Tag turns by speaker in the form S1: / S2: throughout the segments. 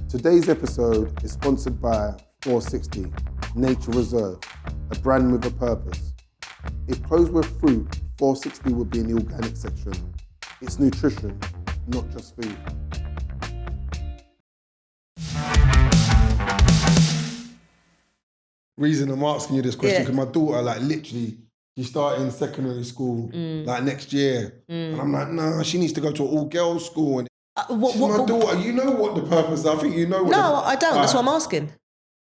S1: Today's episode is sponsored by 460 Nature Reserve, a brand with a purpose. If clothes were fruit, 460 would be in the organic section. It's nutrition, not just food. Reason I'm asking you this question, because my daughter, like, literally, she's starting secondary school, like, next year. And I'm like, nah, she needs to go to an all-girls school. And she's my daughter. You know what the purpose is. I think you know what
S2: I don't. That's what I'm asking.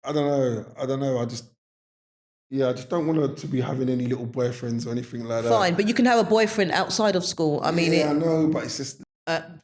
S1: I don't know. I just don't want her to be having any little boyfriends or anything like that.
S2: Fine, but you can have a boyfriend outside of school. I mean,
S1: I know, but it's just...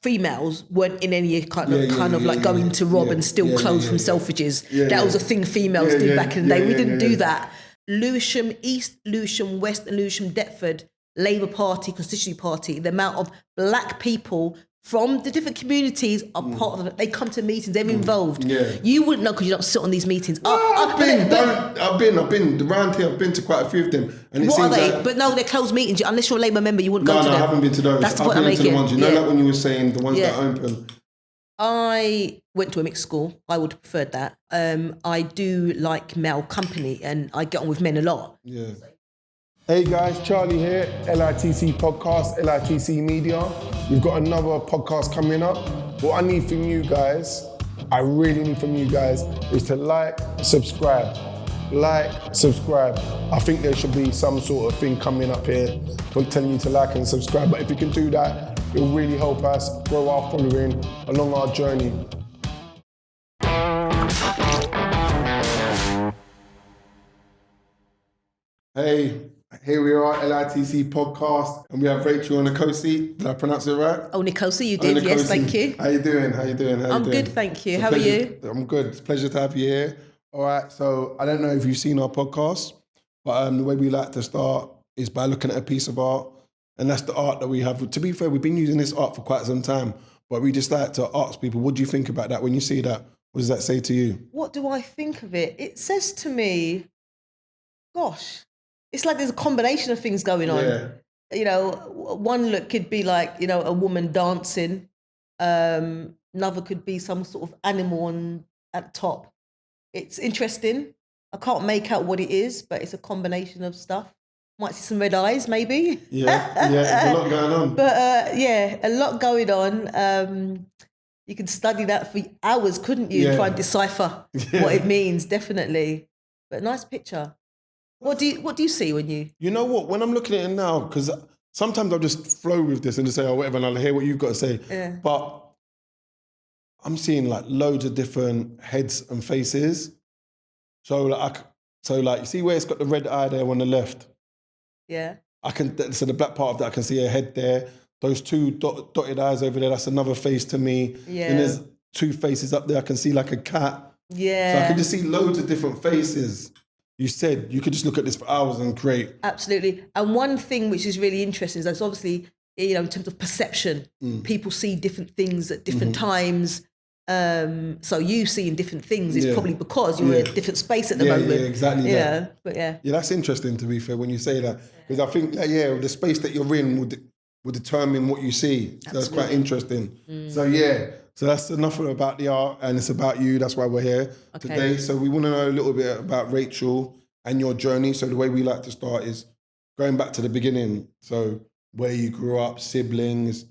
S2: females weren't in any kind of going to rob and steal clothes from Selfridges. That was a thing females did back in the day. We didn't do that. Lewisham, East Lewisham, West and Lewisham, Deptford, Labour Party, Constituency Party, the amount of black people from the different communities are part of it. They come to meetings, they're involved. You wouldn't know because you don't sit on these meetings.
S1: I've been around here, I've been to quite a few of them. And
S2: what are they? But no, they're closed meetings. Unless you're a Labour member, you wouldn't go to them.
S1: No, I haven't been to those.
S2: That's the point
S1: I've
S2: I'm
S1: been to the
S2: making.
S1: ones, you know, like when you were saying the ones that are open.
S2: I went to a mixed school. I would have preferred that. I do like male company and I get on with men a lot.
S1: Yeah. Hey guys, Charlie here, LITC podcast, LITC Media. We've got another podcast coming up. What I need from you guys, I really need from you guys, is to like, subscribe. I think there should be some sort of thing coming up here for telling you to like and subscribe. But if you can do that, it will really help us grow our following along our journey. Hey. Here we are, LITC podcast, and we have Rachel Onikosi. Did I pronounce it right?
S2: Onikosi, you did. Onikosi. Yes, thank you.
S1: How you doing?
S2: I'm good, thank you. How are you?
S1: I'm good. It's a pleasure to have you here. All right, so I don't know if you've seen our podcast, but the way we like to start is by looking at a piece of art, and that's the art that we have. To be fair, we've been using this art for quite some time, but we just like to ask people, what do you think about that? When you see that, what does that say to you?
S2: What do I think of it? It says to me, gosh, it's like there's a combination of things going on.
S1: Yeah.
S2: You know, one look could be like, you know, a woman dancing. Another could be some sort of animal at the top. It's interesting. I can't make out what it is, but it's a combination of stuff. Might see some red eyes, maybe.
S1: Yeah, there's a lot going on.
S2: But a lot going on. You could study that for hours, couldn't you? Try and decipher what it means, definitely. But nice picture. What do you see when you...
S1: You know what? When I'm looking at it now, because sometimes I'll just flow with this and just say, oh, whatever, and I'll hear what you've got to say.
S2: Yeah.
S1: But I'm seeing like loads of different heads and faces. So you see where it's got the red eye there on the left?
S2: Yeah.
S1: So the black part of that, I can see a head there. Those two dotted eyes over there, that's another face to me.
S2: Yeah.
S1: And there's two faces up there. I can see like a cat.
S2: Yeah.
S1: So I can just see loads of different faces. You said you could just look at this for hours and create.
S2: Absolutely. And one thing which is really interesting is that's obviously, you know, in terms of perception, people see different things at different times. So you seeing different things is probably because you're in a different space at the moment.
S1: Yeah, exactly.
S2: Yeah, but yeah,
S1: that's interesting to be fair when you say that, because I think that the space that you're in will determine what you see. So that's quite interesting. So that's enough about the art, and it's about you. That's why we're here today. So we want to know a little bit about Rachel and your journey. So the way we like to start is going back to the beginning. So where you grew up, siblings,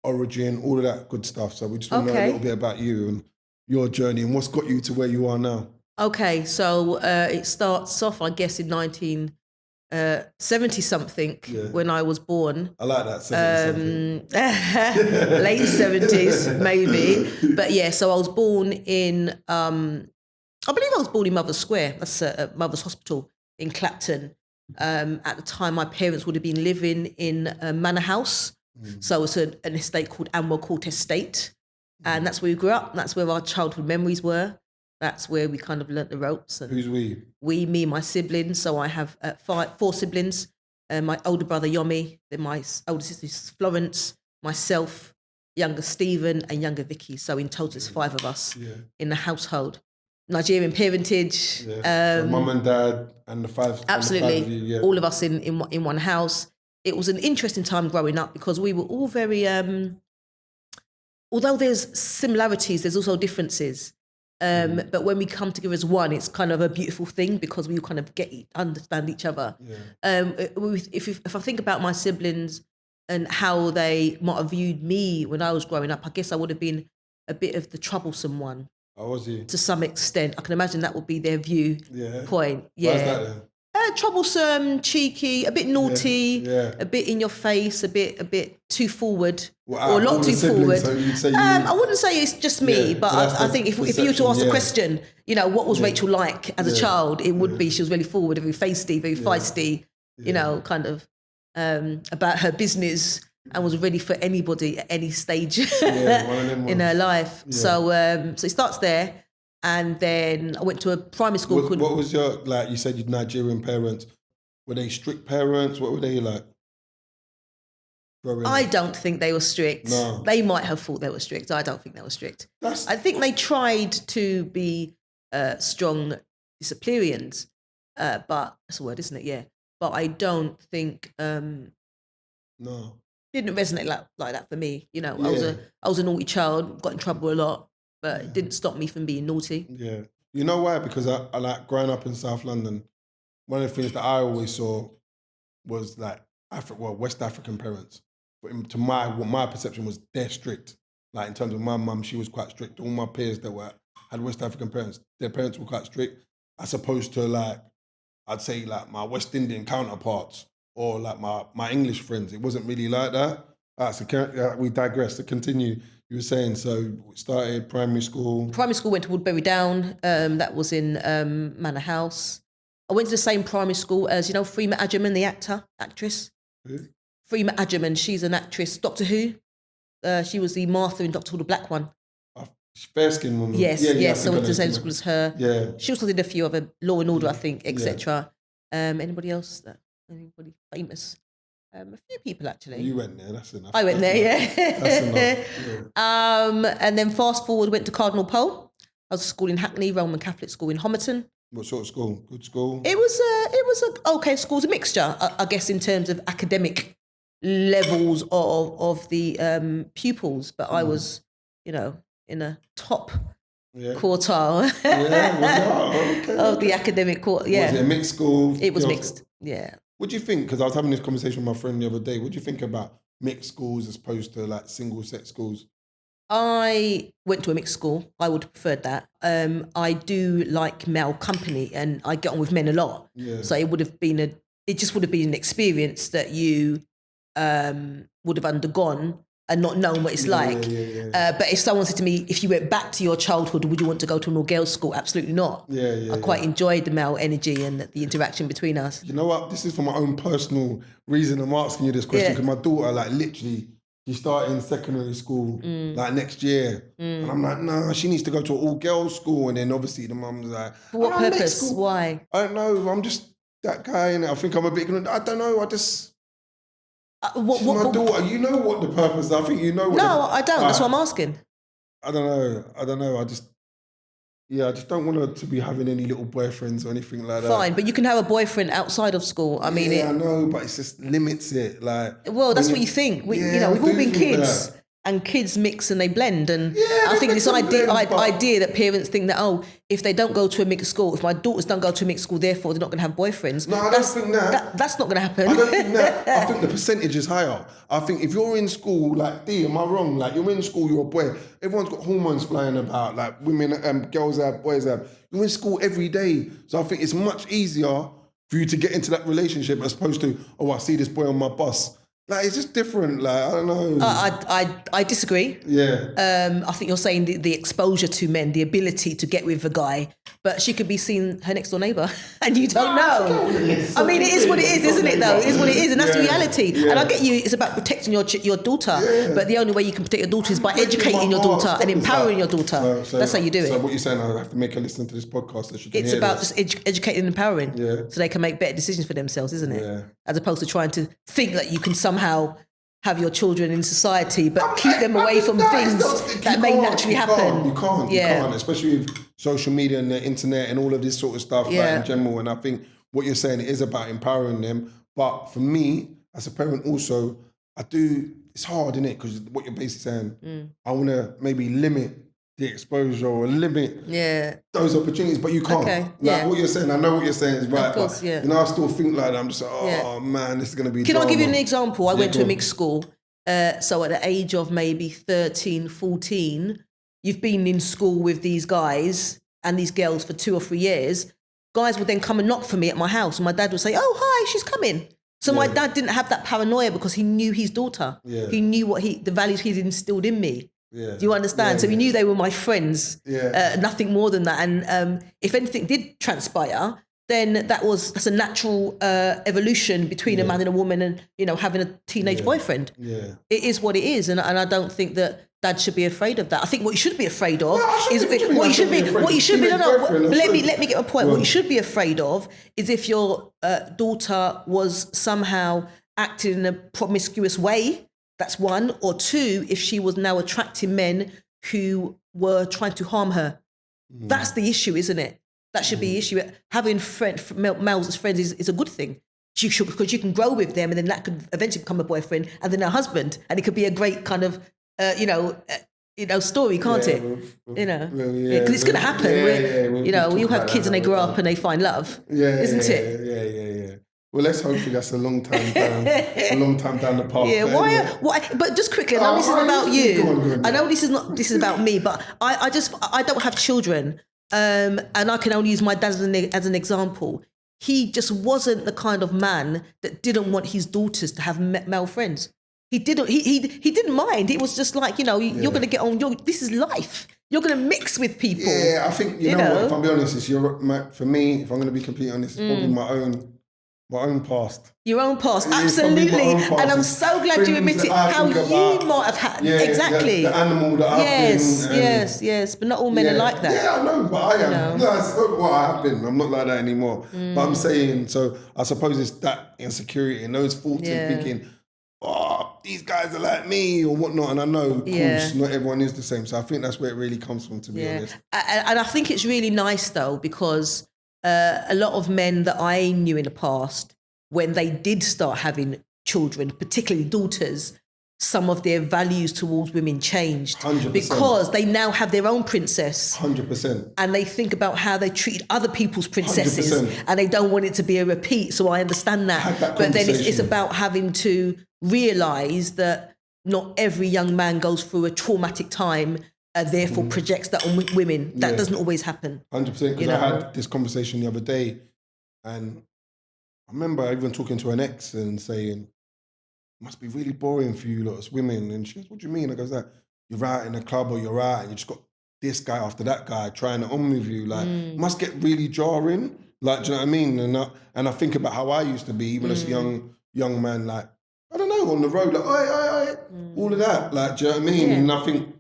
S1: origin, all of that good stuff. So we just want to know a little bit about you and your journey and what's got you to where you are now.
S2: Okay, so it starts off, I guess, in 70-something when I was born.
S1: I like that, 70-something.
S2: Late 70s, maybe. But yeah, so I was born in, I believe I was born in Mother's Square. That's Mother's Hospital in Clapton. At the time, my parents would have been living in a manor house. So it's an estate called Amwell Court Estate. And that's where we grew up. That's where our childhood memories were. That's where we kind of learnt the ropes. And
S1: who's we?
S2: We, me, my siblings. So I have 4 siblings. My older brother, Yomi. Then my older sister, Florence. Myself, younger Stephen, and younger Vicky. So in total, it's 5 of us in the household. Nigerian parentage.
S1: So mum and dad and the 5.
S2: Absolutely.
S1: And the 5 of you,
S2: all of us in one house. It was an interesting time growing up because we were all very... although there's similarities, there's also differences. But when we come together as one, it's kind of a beautiful thing because we kind of understand each other. If I think about my siblings and how they might have viewed me when I was growing up, I guess I would have been a bit of the troublesome one.
S1: Oh, was he?
S2: To some extent. I can imagine that would be their viewpoint.
S1: Why is that then?
S2: Troublesome, cheeky, a bit naughty, a bit in your face, a bit too forward, or a lot too forward. So you'd say I wouldn't say it's just me, but I think if you were to ask the question, you know, what was Rachel like as a child, it would be she was really forward, very feisty, very feisty, you know, kind of about her business and was ready for anybody at any stage in her life. So it starts there. And then I went to a primary school.
S1: What was your, like you said, your Nigerian parents? Were they strict parents? What were they like?
S2: I don't think they were strict.
S1: No.
S2: They might have thought they were strict. I don't think they were strict. I think they tried to be strong disciplinarians, but that's a word, isn't it? Yeah. But I don't think didn't resonate like that for me. You know, I was a naughty child, got in trouble a lot. But it didn't stop me from being naughty. Yeah.
S1: You know why? Because I like growing up in South London, one of the things that I always saw was like West African parents. But to what my perception was, they're strict. Like in terms of my mum, she was quite strict. All my peers that had West African parents, their parents were quite strict, as opposed to like, I'd say like my West Indian counterparts or like my English friends. It wasn't really like that. So we digress to continue. You were saying, so started primary school.
S2: Primary school went to Woodbury Down. That was in Manor House. I went to the same primary school as, you know, Freema Agyeman, the actress.
S1: Who?
S2: Freema Agyeman, she's an actress. Doctor Who. She was the Martha in Doctor Who, the black one.
S1: Fair-skinned woman.
S2: Yes. So I went to the same school as her.
S1: Yeah.
S2: She also did a few other Law and Order, I think, etc. Anybody else? Anybody famous? A few people actually.
S1: You went there, that's enough.
S2: I went there, yeah.
S1: That's enough. Yeah.
S2: And then fast forward, went to Cardinal Pole. I was at school in Hackney, Roman Catholic school in Homerton.
S1: What sort of school? Good school?
S2: It was a okay school. It was a mixture, I guess, in terms of academic levels of the pupils. But I was, you know, in a top quartile of the academic quartile. Yeah.
S1: Was it a mixed school?
S2: It was mixed, yeah.
S1: What do you think? Because I was having this conversation with my friend the other day. What do you think about mixed schools as opposed to like single-sex schools?
S2: I went to a mixed school. I would have preferred that. I do like male company and I get on with men a lot.
S1: Yeah.
S2: So it just would have been an experience that you would have undergone and not known what it's like. But if someone said to me, if you went back to your childhood, would you want to go to an all-girls school? Absolutely not. I quite enjoyed the male energy and the interaction between us.
S1: You know what? This is for my own personal reason I'm asking you this question because my daughter, like literally, she's starting secondary school like next year. And I'm like, nah, she needs to go to an all-girls school. And then obviously the mum's like,
S2: for what purpose? Why?
S1: I don't know. I'm just that guy and I think I'm a bit ignorant. I don't know. I just... my daughter, you know what the purpose is. I think you know what...
S2: No, I don't. That's what I'm asking.
S1: I don't know. I just don't want her to be having any little boyfriends or anything like that.
S2: Fine, but you can have a boyfriend outside of school. I mean...
S1: I know, but it just limits it. Like,
S2: well, that's what you think. We've all been kids. That. And kids mix and they blend. And I think this idea that parents think that, if they don't go to a mixed school, if my daughters don't go to a mixed school, therefore they're not going to have boyfriends.
S1: No, I don't think that.
S2: That's not going to happen.
S1: I don't think that. I think the percentage is higher. I think if you're in school, like, am I wrong? Like, you're in school, you're a boy. Everyone's got hormones flying about. Like, women, girls have, boys have. You're in school every day. So I think it's much easier for you to get into that relationship as opposed to, I see this boy on my bus. Like, it's just different. Like, I don't know.
S2: I disagree.
S1: Yeah.
S2: I think you're saying the exposure to men, the ability to get with a guy, but she could be seeing her next door neighbour and you don't know. I mean, it is what it is, isn't it, though? It is what it is, and that's the reality. Yeah. And I get you, it's about protecting your daughter, but the only way you can protect your daughter is by educating your daughter and empowering your daughter. So that's how you do it.
S1: So what you're saying, I have to make her listen to this podcast so she can
S2: It's about just educating and empowering so they can make better decisions for themselves, isn't it?
S1: Yeah.
S2: As opposed to trying to think that you can somehow have your children in society, but keep them away from things that may naturally happen.
S1: You can't, especially with social media and the internet and all of this sort of stuff like in general. And I think what you're saying is about empowering them. But for me, as a parent also, I do it's hard, isn't it? Because what you're basically saying, I want to maybe limit the exposure or limit those opportunities, but you can't.
S2: Okay,
S1: Like what you're saying, I know what you're saying is right,
S2: of course,
S1: but I still think like that. I'm just like, oh man, this is going to be
S2: Can
S1: drama.
S2: I give you an example? I went to a
S1: go on.
S2: mixed school. So at the age of maybe 13, 14, you've been in school with these guys and these girls for 2 or 3 years. Guys would then come and knock for me at my house, and my dad would say, "Oh, hi, she's coming." So my dad didn't have that paranoia because he knew his daughter.
S1: Yeah.
S2: He knew the values he'd instilled in me.
S1: Yeah.
S2: Do you understand? So he knew they were my friends.
S1: Yeah.
S2: Nothing more than that. And if anything did transpire, then that's a natural evolution between a man and a woman, and having a teenage boyfriend.
S1: Yeah.
S2: It is what it is, and I don't think that dad should be afraid of that. I think what you should be afraid of is what you should be. Let me get my point. What you should be afraid of is if your daughter was somehow acting in a promiscuous way. That's one. Or two, if she was now attracting men who were trying to harm her. That's the issue, isn't it? That should be the issue. Having males as friends is a good thing. Because you can grow with them, and then that could eventually become a boyfriend and then a husband, and it could be a great kind of story, can't it? Because it's going to happen. You have kids and they grow up and they find love, isn't it?
S1: Yeah. Well, let's hopefully that's a long time down the path.
S2: Yeah. Why? But just quickly, I know this is about you.
S1: Go on.
S2: I know this is about me, but I don't have children, and I can only use my dad as an example. He just wasn't the kind of man that didn't want his daughters to have male friends. He didn't. He didn't mind. It was just like, you're going to get on. This is life. You're going to mix with people.
S1: Yeah, I think you know what. If I'm being honest, for me, if I'm going to be completely honest, it's probably my own past.
S2: Your own past, absolutely. And I'm so glad you admitted how you might have had. Exactly.
S1: The animal that I've been.
S2: Yes. But not all men are like that.
S1: Yeah, I know, but I am. No, that's not what I have been. I'm not like that anymore. But I'm saying, so I suppose it's that insecurity and those thoughts and thinking, these guys are like me or whatnot. And I know, of course, not everyone is the same. So I think that's where it really comes from, to be honest.
S2: And I think it's really nice, though, because a lot of men that I knew in the past, when they did start having children, particularly daughters, some of their values towards women changed.
S1: 100%.
S2: Because they now have their own princess.
S1: 100%.
S2: And they think about how they treat other people's princesses
S1: 100%.
S2: and they don't want it to be a repeat. So I understand that. But then it's about having to realise that not every young man goes through a traumatic time, therefore projects that on women. That doesn't always happen.
S1: 100%. Because I had this conversation the other day, and I remember even talking to an ex and saying, it must be really boring for you lot as women. And she goes, what do you mean? I goes, like, you're out in a club or you're out and you just got this guy after that guy trying it on with you. Like, it must get really jarring. Like, do you know what I mean? And I think about how I used to be, even as a young man, like, I don't know, on the road, like, oi, all of that. Like, do you know what I mean? And I think,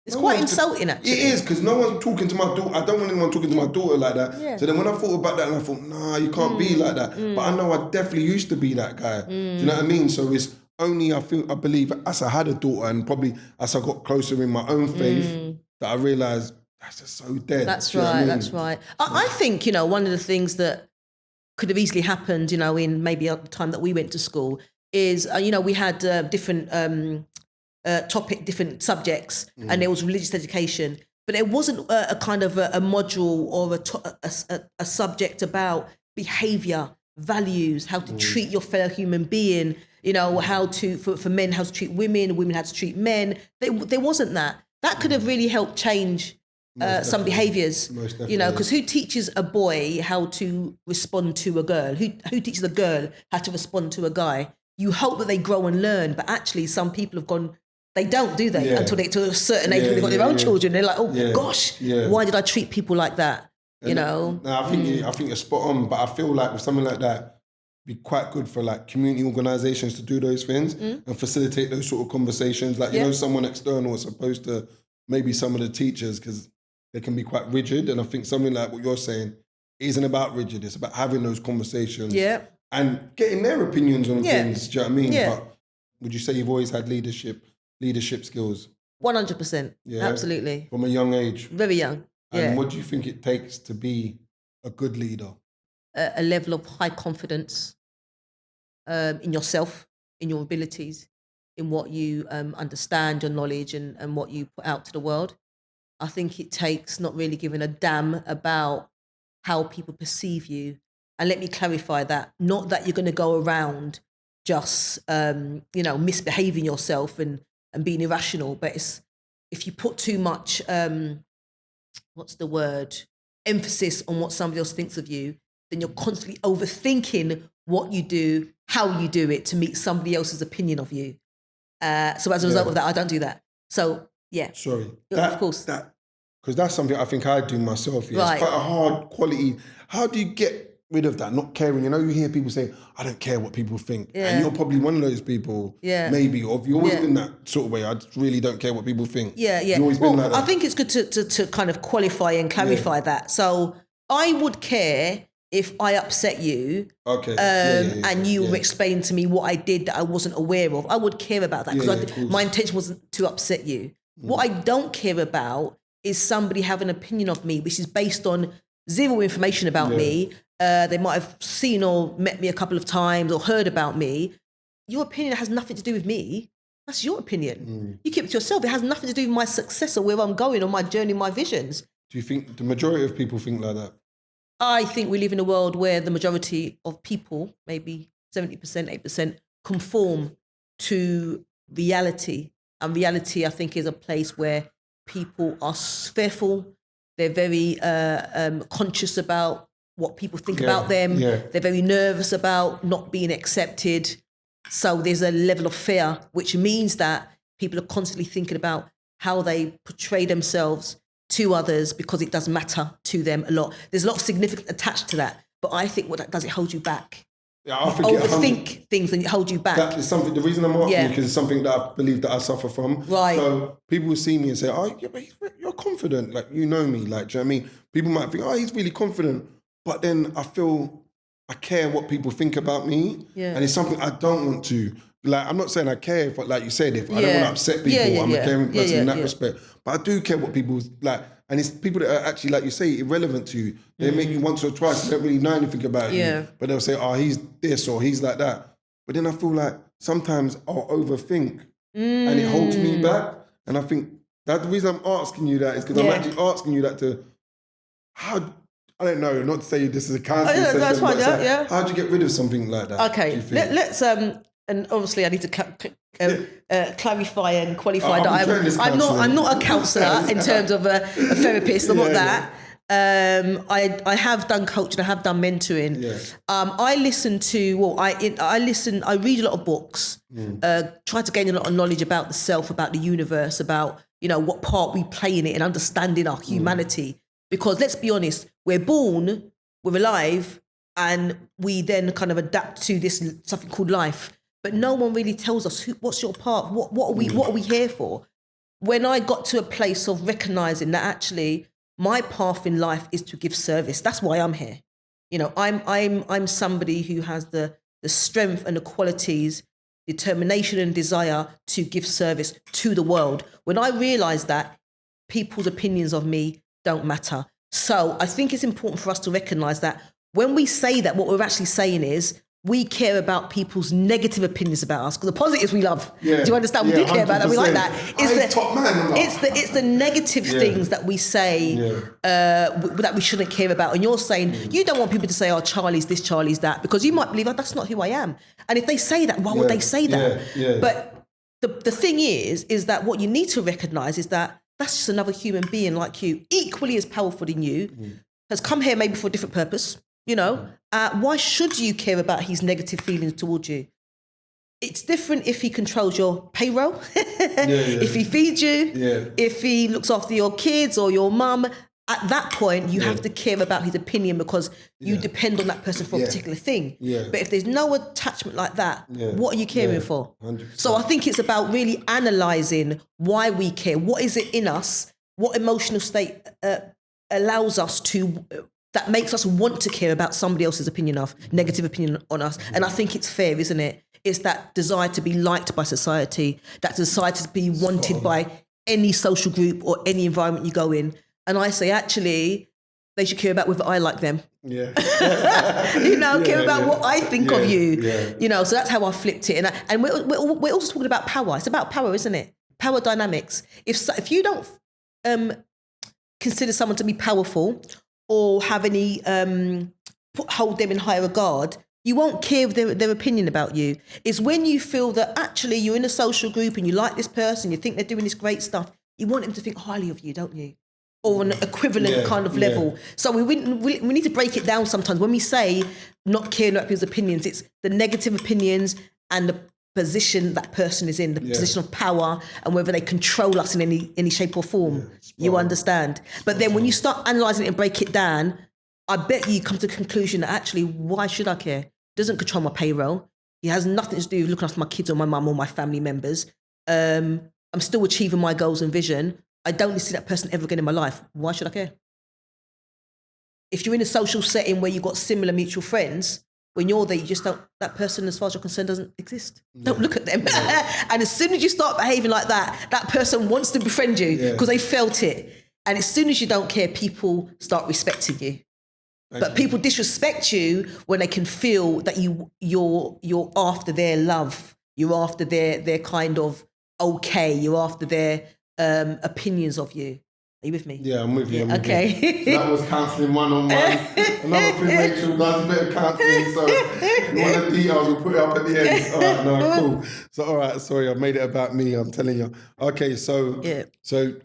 S2: it's quite insulting, actually.
S1: It is, because no one's talking to my daughter. I don't want anyone talking to my daughter like that. Yeah. So then when I thought about that, and I thought, nah, you can't be like that. But I know I definitely used to be that guy. Do you know what I mean? So it's only, I believe, as I had a daughter, and probably as I got closer in my own faith, that I realised that's just so dead.
S2: That's right, that's right. I think, one of the things that could have easily happened, in maybe at the time that we went to school is, we had different different subjects, and there was religious education, but there wasn't a kind of a module or a subject about behaviour, values, how to treat your fellow human being, how to, for men, how to treat women how to treat men. There wasn't that. That could have really helped change some behaviours, because who teaches a boy how to respond to a girl? Who teaches a girl how to respond to a guy? You hope that they grow and learn, but actually some people have gone, they don't, do they? Until they to a certain age when they've got their own children. They're like, gosh, why did I treat people like that?
S1: No, I think you're spot on, but I feel like with something like that, it'd be quite good for like community organisations to do those things and facilitate those sort of conversations. Like, someone external as opposed to maybe some of the teachers, because they can be quite rigid. And I think something like what you're saying isn't about rigid. It's about having those conversations and getting their opinions on things. Do you know what I mean?
S2: Yeah.
S1: But would you say you've always had leadership skills?
S2: 100%. Yeah. Absolutely.
S1: From a young age?
S2: Very young.
S1: And what do you think it takes to be a good leader?
S2: A level of high confidence in yourself, in your abilities, in what you understand, your knowledge, and what you put out to the world. I think it takes not really giving a damn about how people perceive you. And let me clarify that. Not that you're going to go around just, misbehaving yourself and being irrational, but it's, if you put too much, emphasis on what somebody else thinks of you, then you're constantly overthinking what you do, how you do it to meet somebody else's opinion of you. So as a result of that, I don't do that. So, yeah.
S1: Sorry.
S2: Of course.
S1: Because that's something I think I do myself. Yeah.
S2: Right.
S1: It's quite a hard quality. How do you get rid of that, not caring? You hear people say, I don't care what people think.
S2: Yeah.
S1: And you're probably one of those people, maybe, or have you always been that sort of way? I just really don't care what people think.
S2: Yeah.
S1: You've always been like that.
S2: I think it's good to kind of qualify and clarify that. So I would care if I upset you, and you were explaining to me what I did that I wasn't aware of. I would care about that because my intention wasn't to upset you. What I don't care about is somebody having an opinion of me, which is based on zero information about me. They might have seen or met me a couple of times or heard about me. Your opinion has nothing to do with me. That's your opinion. You keep it to yourself. It has nothing to do with my success or where I'm going on my journey, my visions.
S1: Do you think the majority of people think like that?
S2: I think we live in a world where the majority of people, maybe 70%, 8%, conform to reality. And reality, I think, is a place where people are fearful. They're very conscious about what people think about them. Yeah. They're very nervous about not being accepted. So there's a level of fear, which means that people are constantly thinking about how they portray themselves to others because it does matter to them a lot. There's a lot of significance attached to that. But I think what that does, it holds you back.
S1: Yeah, I think
S2: overthink things and it holds you back.
S1: That is something. The reason I'm asking because it's something that I believe that I suffer from.
S2: Right.
S1: So people will see me and say, "Oh, yeah, but you're confident. Like, you know me. Like, do you know what I mean?" People might think, "Oh, he's really confident," but then I feel I care what people think about me, and it's something I don't want to. Like, I'm not saying I care, but like you said, if I don't want to upset people, I'm a caring person in that respect. But I do care what people like. And it's people that are actually, like you say, irrelevant to you. They make you once or twice, they don't really know anything about you. But they'll say, oh, he's this or he's like that. But then I feel like sometimes I'll overthink and it holds me back. And I think that's the reason I'm asking you that is because I'm actually asking you that to, I don't know, not to say this is a counselling session,
S2: that's fine,
S1: but how do you get rid of something like that?
S2: Okay, let's, and obviously I need to clarify and qualify that I'm not a counsellor in terms of a therapist. I'm not that. I have done coaching. I have done mentoring. I listen to I read a lot of books. Try to gain a lot of knowledge about the self, about the universe, about what part we play in it, and understanding our humanity. Because let's be honest, we're born, we're alive, and we then kind of adapt to this something called life. But no one really tells us what's your part. What are we here for? When I got to a place of recognizing that actually my path in life is to give service. That's why I'm here. I'm somebody who has the strength and the qualities, determination and desire to give service to the world. When I realized that, people's opinions of me don't matter. So I think it's important for us to recognize that when we say that, what we're actually saying is we care about people's negative opinions about us, because the positives we love. Do you understand? We do care about that. We like that. It's the negative things that we say that we shouldn't care about. And you're saying you don't want people to say, "Oh, Charlie's this, Charlie's that," because you might believe that's not who I am. And if they say that, why would they say that? But the thing is that what you need to recognize is that that's just another human being like you, equally as powerful than you, has come here maybe for a different purpose. Why should you care about his negative feelings towards you? It's different if he controls your payroll, if he feeds you, if he looks after your kids or your mum. At that point, you have to care about his opinion because you depend on that person for a particular thing. But if there's no attachment like that, what are you caring for? 100%. So I think it's about really analysing why we care. What is it in us? What emotional state allows us to... that makes us want to care about somebody else's opinion negative opinion on us. And I think it's fair, isn't it? It's that desire to be liked by society, that desire to be wanted by any social group or any environment you go in. And I say, actually, they should care about whether I like them.
S1: Yeah.
S2: Care about what I think of you.
S1: Yeah.
S2: So that's how I flipped it. And we're also talking about power. It's about power, isn't it? Power dynamics. If you don't consider someone to be powerful or have any hold them in high regard, you won't care their opinion about you. It's when you feel that actually you're in a social group and you like this person, you think they're doing this great stuff, you want them to think highly of you, don't you? Or an equivalent kind of level. So we need to break it down sometimes. When we say not caring about people's opinions, it's the negative opinions and the position that person is in, the position of power, and whether they control us in any shape or form. You understand? But then when you start analysing it and break it down, I bet you come to the conclusion that actually, why should I care? It doesn't control my payroll. It has nothing to do with looking after my kids or my mum or my family members. I'm still achieving my goals and vision. I don't see that person ever again in my life. Why should I care? If you're in a social setting where you've got similar mutual friends, when you're there, you just don't, that person, as far as you're concerned, doesn't exist. Don't look at them. And as soon as you start behaving like that, that person wants to befriend you because they felt it. And as soon as you don't care, people start respecting you. But people disrespect you when they can feel that you're after their love. You're after their kind of okay. You're after their opinions of you. Are you with me?
S1: Yeah, I'm with you.
S2: Okay.
S1: So that was counselling 1-on-1. Another thing, Rachel does a bit of counselling. So if you want the details, we'll put it up at the end. All right, no, cool. So, all right, sorry, I've made it about me. I'm telling you. Okay, so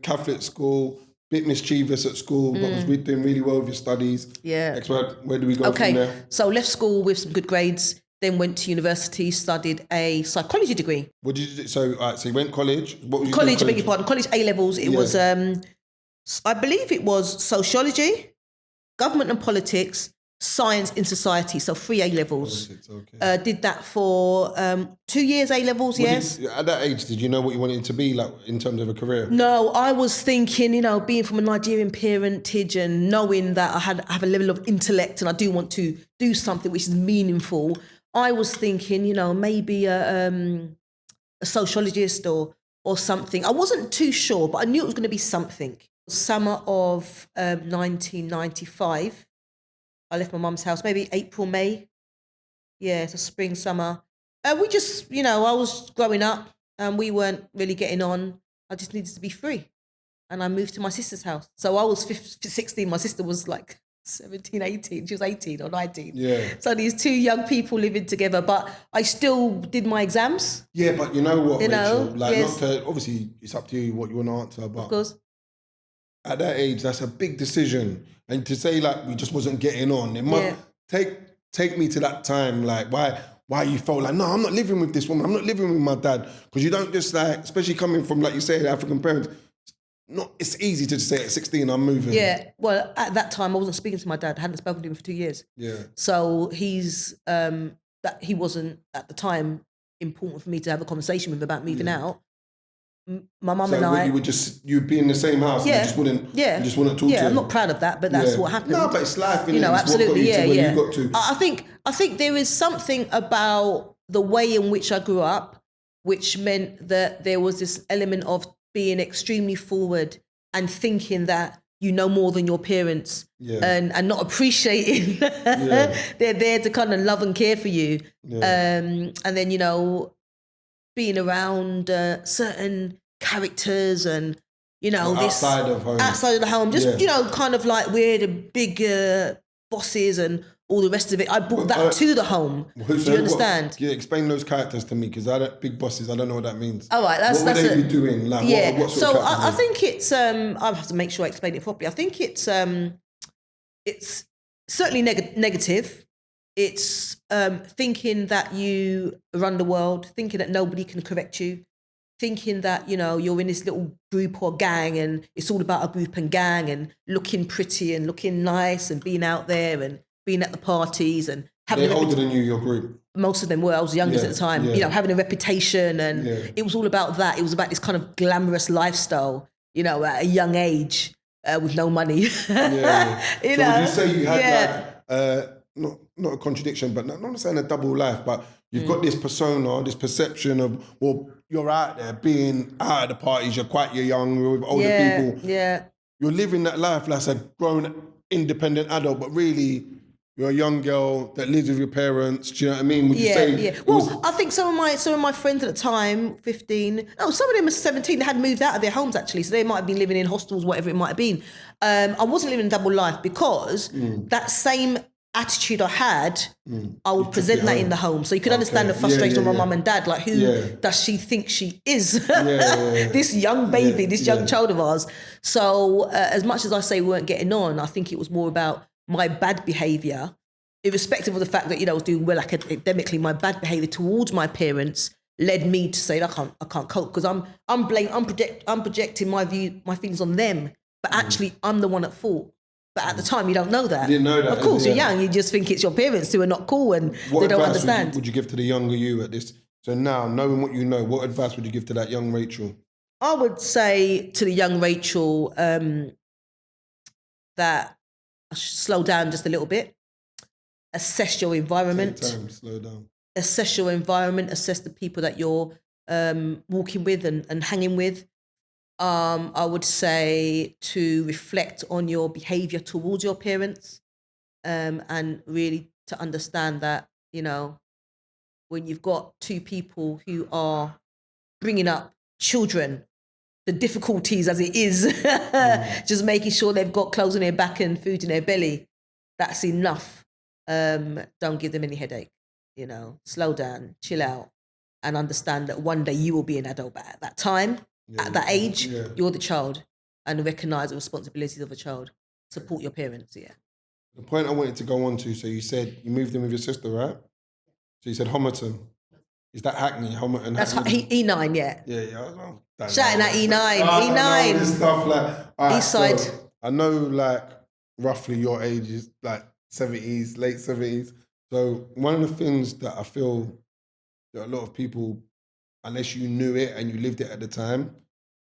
S1: Catholic school, bit mischievous at school, but was doing really well with your studies.
S2: Yeah.
S1: Where do we go from there?
S2: So left school with some good grades. Then went to university, studied a psychology degree.
S1: What did you do? So, all right, so you went college. What was you
S2: college?
S1: doing?
S2: Beg your pardon. College A-levels. It was, I believe it was sociology, government and politics, science in society. So 3 A-levels. Okay. Did that for 2 years A-levels, yes.
S1: At that age, did you know what you wanted to be, like, in terms of a career?
S2: No, I was thinking, being from a Nigerian parentage and knowing that I have a level of intellect and I do want to do something which is meaningful, I was thinking, maybe a sociologist or something. I wasn't too sure, but I knew it was going to be something. Summer of 1995, I left my mum's house, maybe April, May. Yeah, it's a spring, summer. We just, I was growing up and we weren't really getting on. I just needed to be free. And I moved to my sister's house. So I was 16, my sister was like 17, 18. She was 18 or 19.
S1: Yeah.
S2: So these two young people living together, but I still did my exams.
S1: Yeah, but you know what, Rachel? Like,
S2: yes.
S1: not to, obviously, it's up to you what you want to answer, but
S2: of course.
S1: At that age, that's a big decision. And to say, like, we just wasn't getting on, it might take me to that time, like, why you felt like, no, I'm not living with this woman, I'm not living with my dad. Because you don't just, like, especially coming from, like you say, African parents, it's easy to just say at 16, I'm moving.
S2: Yeah, well, at that time, I wasn't speaking to my dad. I hadn't spoken to him for 2 years.
S1: Yeah.
S2: So that he wasn't, at the time, important for me to have a conversation with him about moving out. My mum and I...
S1: you'd be in the same house and you just wouldn't talk to him.
S2: Yeah, I'm not proud of that, but that's what happened.
S1: No, but it's life, innit?
S2: Absolutely,
S1: you got to.
S2: I think there is something about the way in which I grew up, which meant that there was this element of being extremely forward and thinking that you know more than your parents and not appreciating they're there to kind of love and care for you. Yeah. And then, being around certain characters and,
S1: outside of
S2: the home, just, kind of like we're the big bosses and all the rest of it. I brought that to the home. Do you understand?
S1: Explain those characters to me, because big bosses, I don't know what that means.
S2: All right,
S1: what would they be doing? Like, what sort of
S2: I think it's, I'll have to make sure I explain it properly. I think it's certainly negative. It's thinking that you run the world, thinking that nobody can correct you, thinking that, you're in this little group or gang and it's all about a group and gang and looking pretty and looking nice and being out there and being at the parties and having...
S1: They're older than you, your group?
S2: Most of them were. I was youngest at the time. Having a reputation, and it was all about that. It was about this kind of glamorous lifestyle, at a young age with no money.
S1: So would you say you had not a contradiction, but not saying a double life, but you've got this persona, this perception of, well, you're out there being out at the parties, you're young, you're with older people.
S2: Yeah.
S1: You're living that life like a grown independent adult, but really you're a young girl that lives with your parents. Do you know what I mean? Would you say?
S2: Yeah. Well, I think some of my friends at the time, 15. No, some of them were 17. They had moved out of their homes actually, so they might have been living in hostels, whatever it might have been. I wasn't living a double life because that same attitude I had, I would present that in the home. So you could understand the frustration of my mum and dad. Like, who does she think she is? This young baby, this young child of ours. So as much as I say we weren't getting on, I think it was more about my bad behaviour, irrespective of the fact that, you know, I was doing well academically. My bad behaviour towards my parents led me to say, I can't cope, because I'm projecting my feelings on them, but actually I'm the one at fault. But at the time, you don't know that.
S1: You didn't know that.
S2: Of course, you're young. You just think it's your parents who are not cool and they don't understand.
S1: What would you give to the younger you at this? So now, knowing what you know, what advice would you give to that young Rachel?
S2: I would say to the young Rachel that I should slow down just a little bit. Assess your environment.
S1: Take time, slow down.
S2: Assess your environment. Assess the people that you're walking with and hanging with. I would say to reflect on your behaviour towards your parents, and really to understand that, you know, when you've got two people who are bringing up children, the difficulties as it is, just making sure they've got clothes on their back and food in their belly, that's enough. Don't give them any headache, you know, slow down, chill out, and understand that one day you will be an adult, but at that time, at that age, you're the child, and recognise the responsibilities of a child. Support your parents,
S1: The point I wanted to go on to, so you said you moved in with your sister, right? So you said Homerton. Is that Hackney? Homerton,
S2: that's
S1: Hackney?
S2: E9, yeah.
S1: Yeah.
S2: Shouting at E9,
S1: E9. This stuff like
S2: East side.
S1: So I know, like, roughly your age is like 70s, late 70s. So one of the things that I feel that a lot of people, unless you knew it and you lived it at the time,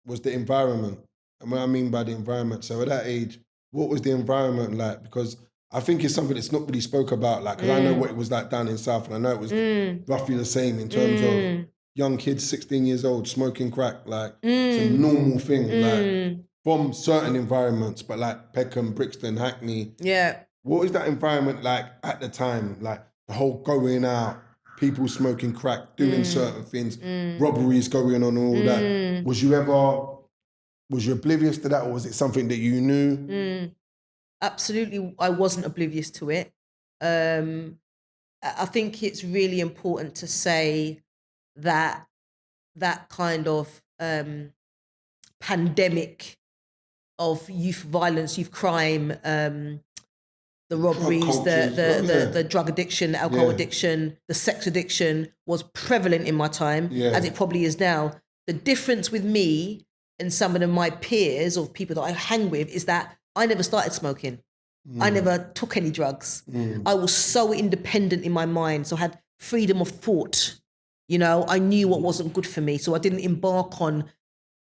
S1: was the environment. And what I mean by the environment, so at that age, what was the environment like? Because I think it's something that's not really spoke about, like, because I know what it was like down in South, and I know it was roughly the same in terms of young kids, 16 years old, smoking crack, like, it's a normal thing, like, from certain environments, but like Peckham, Brixton, Hackney.
S2: Yeah.
S1: What was that environment like at the time? Like, the whole going out, people smoking crack, doing certain things, robberies going on, all that. Was you oblivious to that, or was it something that you knew?
S2: Absolutely, I wasn't oblivious to it. I think it's really important to say that that kind of pandemic of youth violence, youth crime, the robberies, the drug addiction, the alcohol addiction, the sex addiction was prevalent in my time, as it probably is now. The difference with me and some of my peers or people that I hang with is that I never started smoking. I never took any drugs. I was so independent in my mind, so I had freedom of thought. You know, I knew what wasn't good for me, so I didn't embark on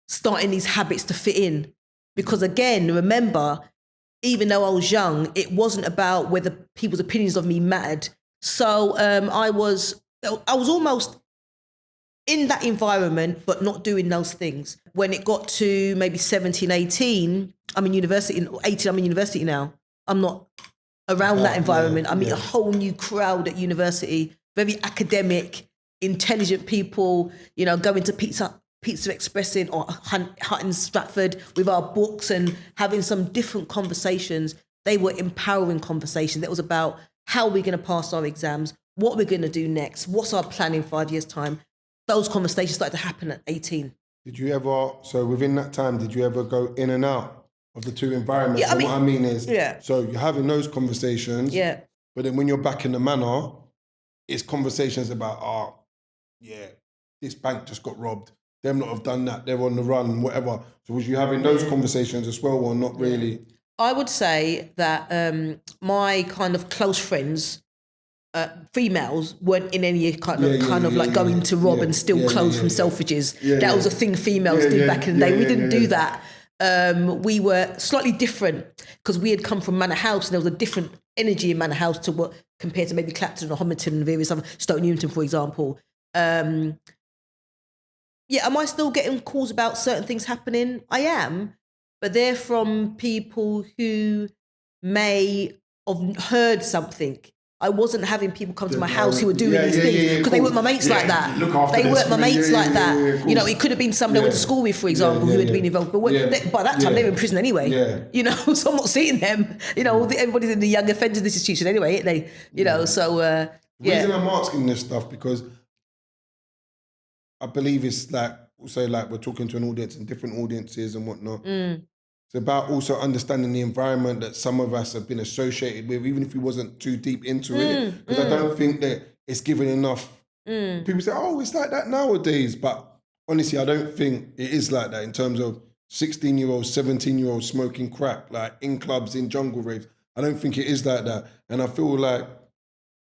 S2: starting these habits to fit in. Because again, remember, even though I was young, it wasn't about whether people's opinions of me mattered. So I was almost in that environment, but not doing those things. When it got to maybe 17, 18, I'm in university, 18, I'm in university now. I'm not around that environment. I meet a whole new crowd at university, very academic, intelligent people, you know, going to Pizza Expressing or Hut in Stratford with our books and having some different conversations. They were empowering conversations. It was about how we're going to pass our exams, what we're going to do next, what's our plan in 5 years' time. Those conversations started to happen at 18.
S1: Did you ever, so within that time, did you ever go in and out of the two environments?
S2: Yeah,
S1: what I mean is, so you're having those conversations, but then when you're back in the manor, it's conversations about, this bank just got robbed. Them not have done that. They're on the run, whatever. So was you having those conversations as well, or not really?
S2: I would say that my kind of close friends, females, weren't in any kind of like going to rob and steal clothes from Selfridges. That was a thing females did back in the day. We didn't do that. We were slightly different because we had come from Manor House, and there was a different energy in Manor House to what compared to maybe Clapton or Homerton and various other Stoke Newington, for example. Am I still getting calls about certain things happening? I am, but they're from people who may have heard something. I wasn't having people come to my house who were doing
S1: Yeah,
S2: these
S1: yeah,
S2: things
S1: yeah,
S2: because they weren't my mates like that.
S1: Look after
S2: They
S1: this
S2: weren't my
S1: for me.
S2: mates
S1: Yeah,
S2: like
S1: yeah,
S2: that.
S1: yeah, yeah,
S2: You know, it could have been someone I went to school with, for example, who had been involved. But by that time, they were in prison anyway.
S1: Yeah.
S2: You know, so I'm not seeing them. You know, everybody's in the young offenders institution anyway, ain't they? You know, so
S1: The reason I'm asking this stuff because I believe it's like, also like we're talking to an audience and different audiences and whatnot. It's about also understanding the environment that some of us have been associated with, even if we wasn't too deep into it. Because I don't think that it's given enough. People say, oh, it's like that nowadays. But honestly, I don't think it is like that in terms of 16-year-olds, 17-year-olds smoking crack, like in clubs, in jungle raves. I don't think it is like that. And I feel like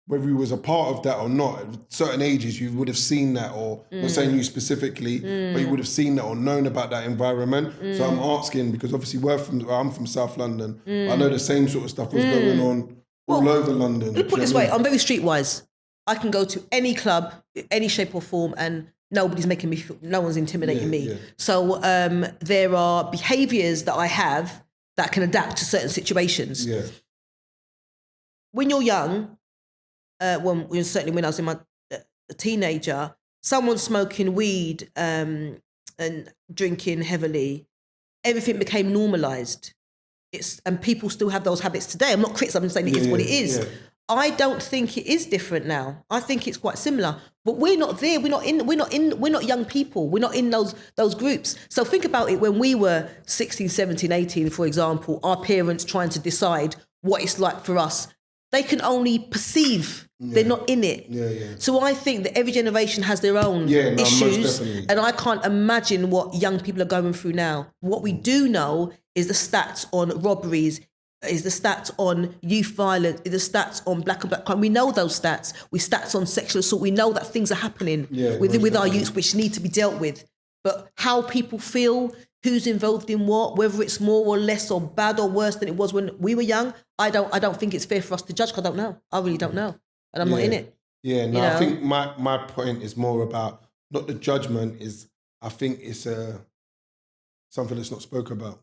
S1: whether you was a part of that or not, at certain ages you would have seen that, or I'm not saying you specifically, but you would have seen that or known about that environment. So I'm asking because obviously I'm from South London. But I know the same sort of stuff was going on all over London.
S2: Let's put it this way, I'm very streetwise. I can go to any club, any shape or form, and nobody's making me feel, no one's intimidating me. Yeah. So there are behaviours that I have that can adapt to certain situations.
S1: Yeah.
S2: When you're young, certainly when I was in a teenager, someone smoking weed and drinking heavily, everything became normalised. And people still have those habits today. I'm not criticising, I'm saying it is what it is. Yeah. I don't think it is different now. I think it's quite similar. But we're not there. We're not young people. We're not in those groups. So think about it when we were 16, 17, 18, for example, our parents trying to decide what it's like for us. They can only perceive. They're not in it. So I think that every generation has their own issues. And I can't imagine what young people are going through now. What we do know is the stats on robberies, is the stats on youth violence, is the stats on black and black crime. We know those stats. We stats on sexual assault. We know that things are happening with our youth which need to be dealt with. But how people feel, who's involved in what, whether it's more or less or bad or worse than it was when we were young, I don't think it's fair for us to judge, because I don't know. I really don't know. And I'm not in it.
S1: Yeah, no, I think my point is more about, not the judgment, I think it's something that's not spoken about.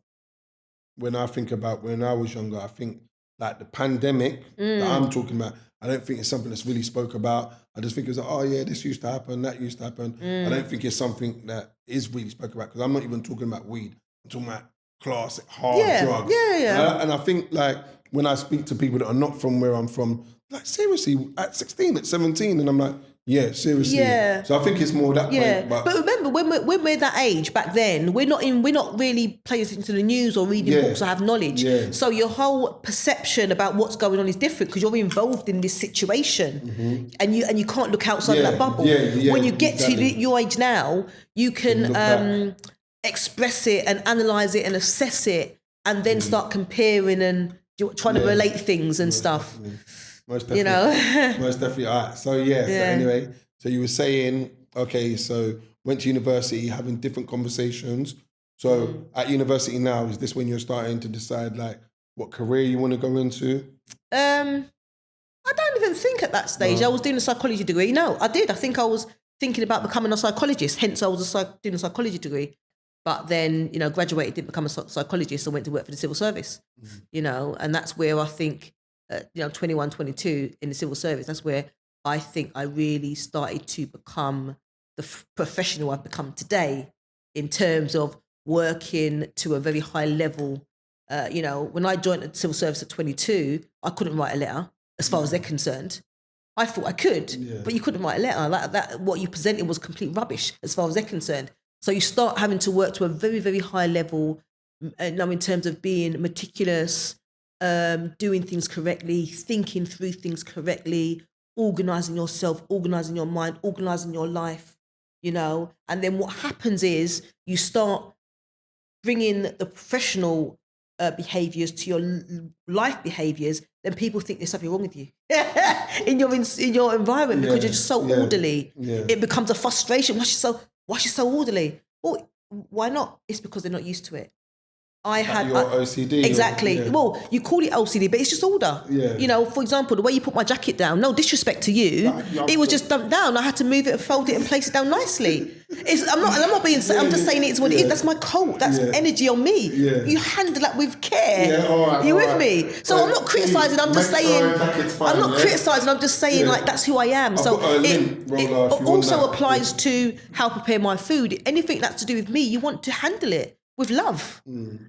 S1: When I think about when I was younger, I think like the pandemic that I'm talking about, I don't think it's something that's really spoke about. I just think it's like, oh yeah, this used to happen, that used to happen. I don't think it's something that is really spoken about, because I'm not even talking about weed. I'm talking about classic hard drugs. And I think like when I speak to people that are not from where I'm from, like seriously, at 16, at 17, and I'm like, yeah, seriously. Yeah. So I think it's more that point. But
S2: remember, when we're that age back then, we're not really paying attention to the news or reading books or have knowledge. Yeah. So your whole perception about what's going on is different, because you're involved in this situation, and you can't look outside of that bubble. When you get to your age now, you can express it and analyse it and assess it, and then start comparing and trying to relate things and stuff.
S1: Definitely. Most definitely. Most definitely. All right. So so anyway, so you were saying, okay, so went to university, having different conversations. So at university now, is this when you're starting to decide like what career you want to go into?
S2: I don't even think at that stage. I was doing a psychology degree. No, I did. I think I was thinking about becoming a psychologist. Hence, I was doing a psychology degree. But then, graduated, didn't become a psychologist, and went to work for the civil service. And that's where I think, 21, 22 in the civil service, that's where I think I really started to become the professional I've become today, in terms of working to a very high level. When I joined the civil service at 22, I couldn't write a letter as far as they're concerned. I thought I could, but you couldn't write a letter. Like that, what you presented was complete rubbish as far as they're concerned. So you start having to work to a very, very high level, in terms of being meticulous, doing things correctly, thinking through things correctly, organising yourself, organising your mind, organising your life, And then what happens is you start bringing the professional behaviours to your life behaviours, then people think there's something wrong with you in your environment, because you're just so orderly. It becomes a frustration. Why is she so orderly? Well, why not? It's because they're not used to it. I had
S1: your OCD.
S2: Exactly. Well, you call it OCD, but it's just order.
S1: Yeah.
S2: You know, for example, the way you put my jacket down, no disrespect to you, it was just dumped down. I had to move it and fold it and place it down nicely. I'm not being. I'm just saying it's what it is. That's my coat. That's energy on me.
S1: Yeah.
S2: You handle that with care.
S1: Yeah, all right,
S2: you
S1: all
S2: with
S1: right.
S2: me? So I'm not criticising. I'm just saying.
S1: Fine,
S2: I'm not criticising. I'm just saying like that's who I am.
S1: I've
S2: So
S1: got a
S2: it
S1: lint roller if you want
S2: also
S1: that.
S2: applies to how I prepare my food. Anything that's to do with me, you want to handle it with love,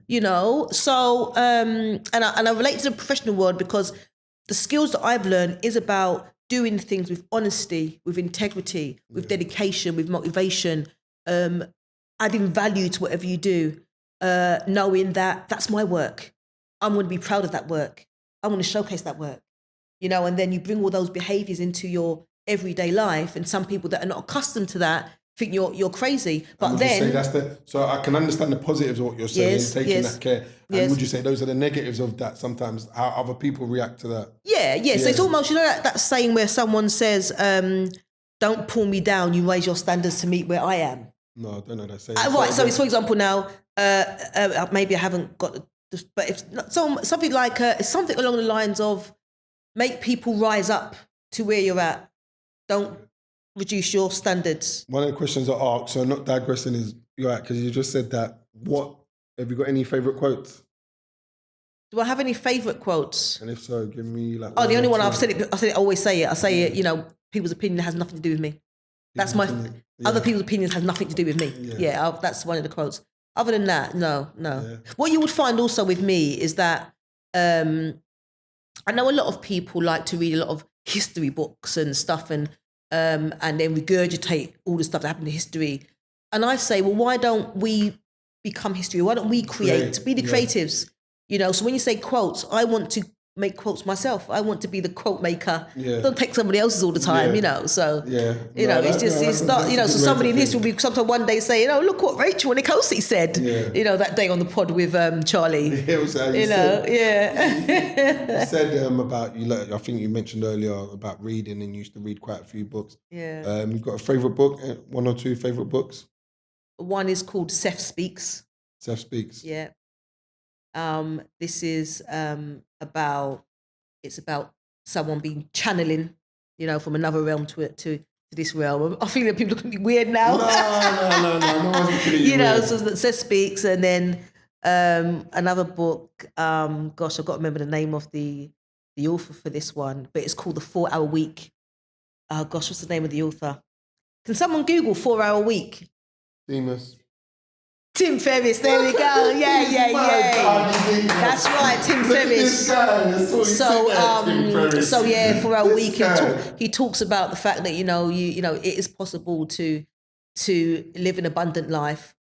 S2: you know? So, and I relate to the professional world because the skills that I've learned is about doing things with honesty, with integrity, with dedication, with motivation, adding value to whatever you do, knowing that that's my work. I'm going to be proud of that work. I want to showcase that work, you know, and then you bring all those behaviors into your everyday life. And some people that are not accustomed to that think you're crazy. But then
S1: so I can understand the positives of what you're saying, taking that care. And would you say those are the negatives of that sometimes, how other people react to that?
S2: Yeah. So it's almost, you know, that saying where someone says, don't pull me down, you raise your standards to meet where I am.
S1: No, I don't know that saying.
S2: Right, so it's, for example, now, maybe I haven't got this, but if something like, it's something along the lines of make people rise up to where you're at. Don't reduce your standards.
S1: One of the questions I asked, so not digressing, is you're right, because you just said that. What have you got any favourite quotes?
S2: Do I have any favourite quotes?
S1: And if so, give me like.
S2: Oh, the only one I've said it. I always say it. I say it. You know, people's opinion has nothing to do with me. That's my other people's opinions has nothing to do with me. Yeah, that's one of the quotes. Other than that, no. Yeah. What you would find also with me is that I know a lot of people like to read a lot of history books and stuff, and then regurgitate all the stuff that happened in history. And I say, well, why don't we become history? Why don't we create? Be the creatives. You know, so when you say quotes, I want to make quotes myself. I want to be the quote maker. Yeah. Don't take somebody else's all the time, you know. So, you know, it's not, you know, so somebody in history will be sometimes one day say, you know, look what Rachel Onikosi said, you know, that day on the pod with Charlie.
S1: It was,
S2: you know,
S1: You said about, I think you mentioned earlier about reading, and you used to read quite a few books.
S2: Yeah.
S1: You've got a favourite book, one or two favourite books?
S2: One is called Seth Speaks.
S1: Seth Speaks.
S2: Yeah. This is about someone being channeling, you know, from another realm to this realm. I feel that people look at me weird now.
S1: No one's looking at you.
S2: You know, so that Seth Speaks, and then another book. Gosh, I've got to remember the name of the author for this one, but it's called The 4 Hour Week. Oh gosh, what's the name of the author? Can someone Google 4 Hour Week? Tim Ferriss, there we go. Yeah. That's right, Tim Ferriss. So yeah, for our week, he talks about the fact that you know it is possible to live an abundant life,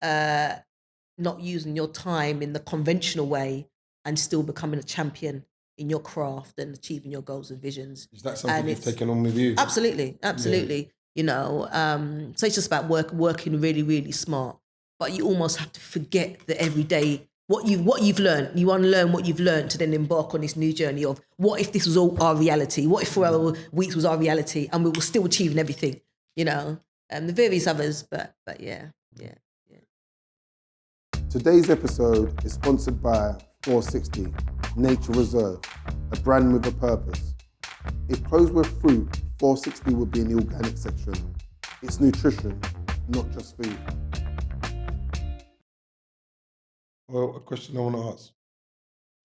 S2: not using your time in the conventional way, and still becoming a champion in your craft and achieving your goals and visions.
S1: Is that something you've taken on with you?
S2: Absolutely. Yeah. You know, so it's just about working really, really smart. But you almost have to forget that every day what you've learned. You unlearn what you've learned to then embark on this new journey of what if this was all our reality? What if 4 Hour Weeks was our reality and we were still achieving everything? You know, the various others, but yeah.
S1: Today's episode is sponsored by 460 Nature Reserve, a brand with a purpose. If clothes were fruit, 460 would be in the organic section. It's nutrition, not just food. Well, a question I want to ask.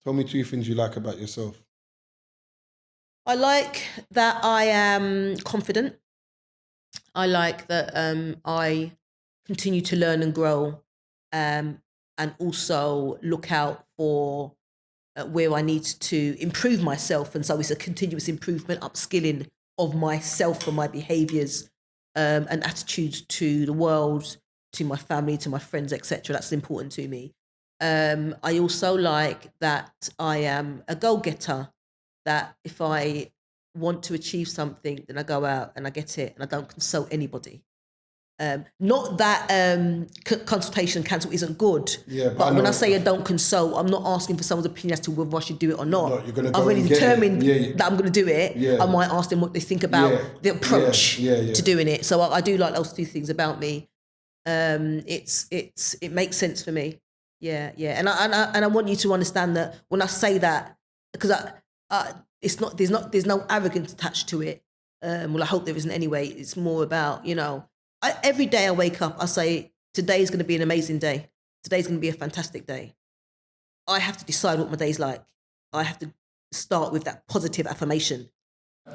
S1: Tell me 2 things you like about yourself.
S2: I like that I am confident. I like that I continue to learn and grow, and also look out for where I need to improve myself. And so it's a continuous improvement, upskilling of myself and my behaviours and attitudes to the world, to my family, to my friends, etc. That's important to me. I also like that I am a goal-getter, that if I want to achieve something, then I go out and I get it and I don't consult anybody. Not that consultation and counsel isn't good, but when I say I don't consult, I'm not asking for someone's opinion as to whether I should do it or not. I've already determined that I'm going to do it. I might ask them what they think about the approach to doing it. So I do like those 2 things about me. It makes sense for me. Yeah, yeah, and I want you to understand that when I say that, because it's not there's no arrogance attached to it. Well, I hope there isn't anyway. It's more about every day I wake up, I say today's going to be an amazing day. Today's going to be a fantastic day. I have to decide what my day's like. I have to start with that positive affirmation.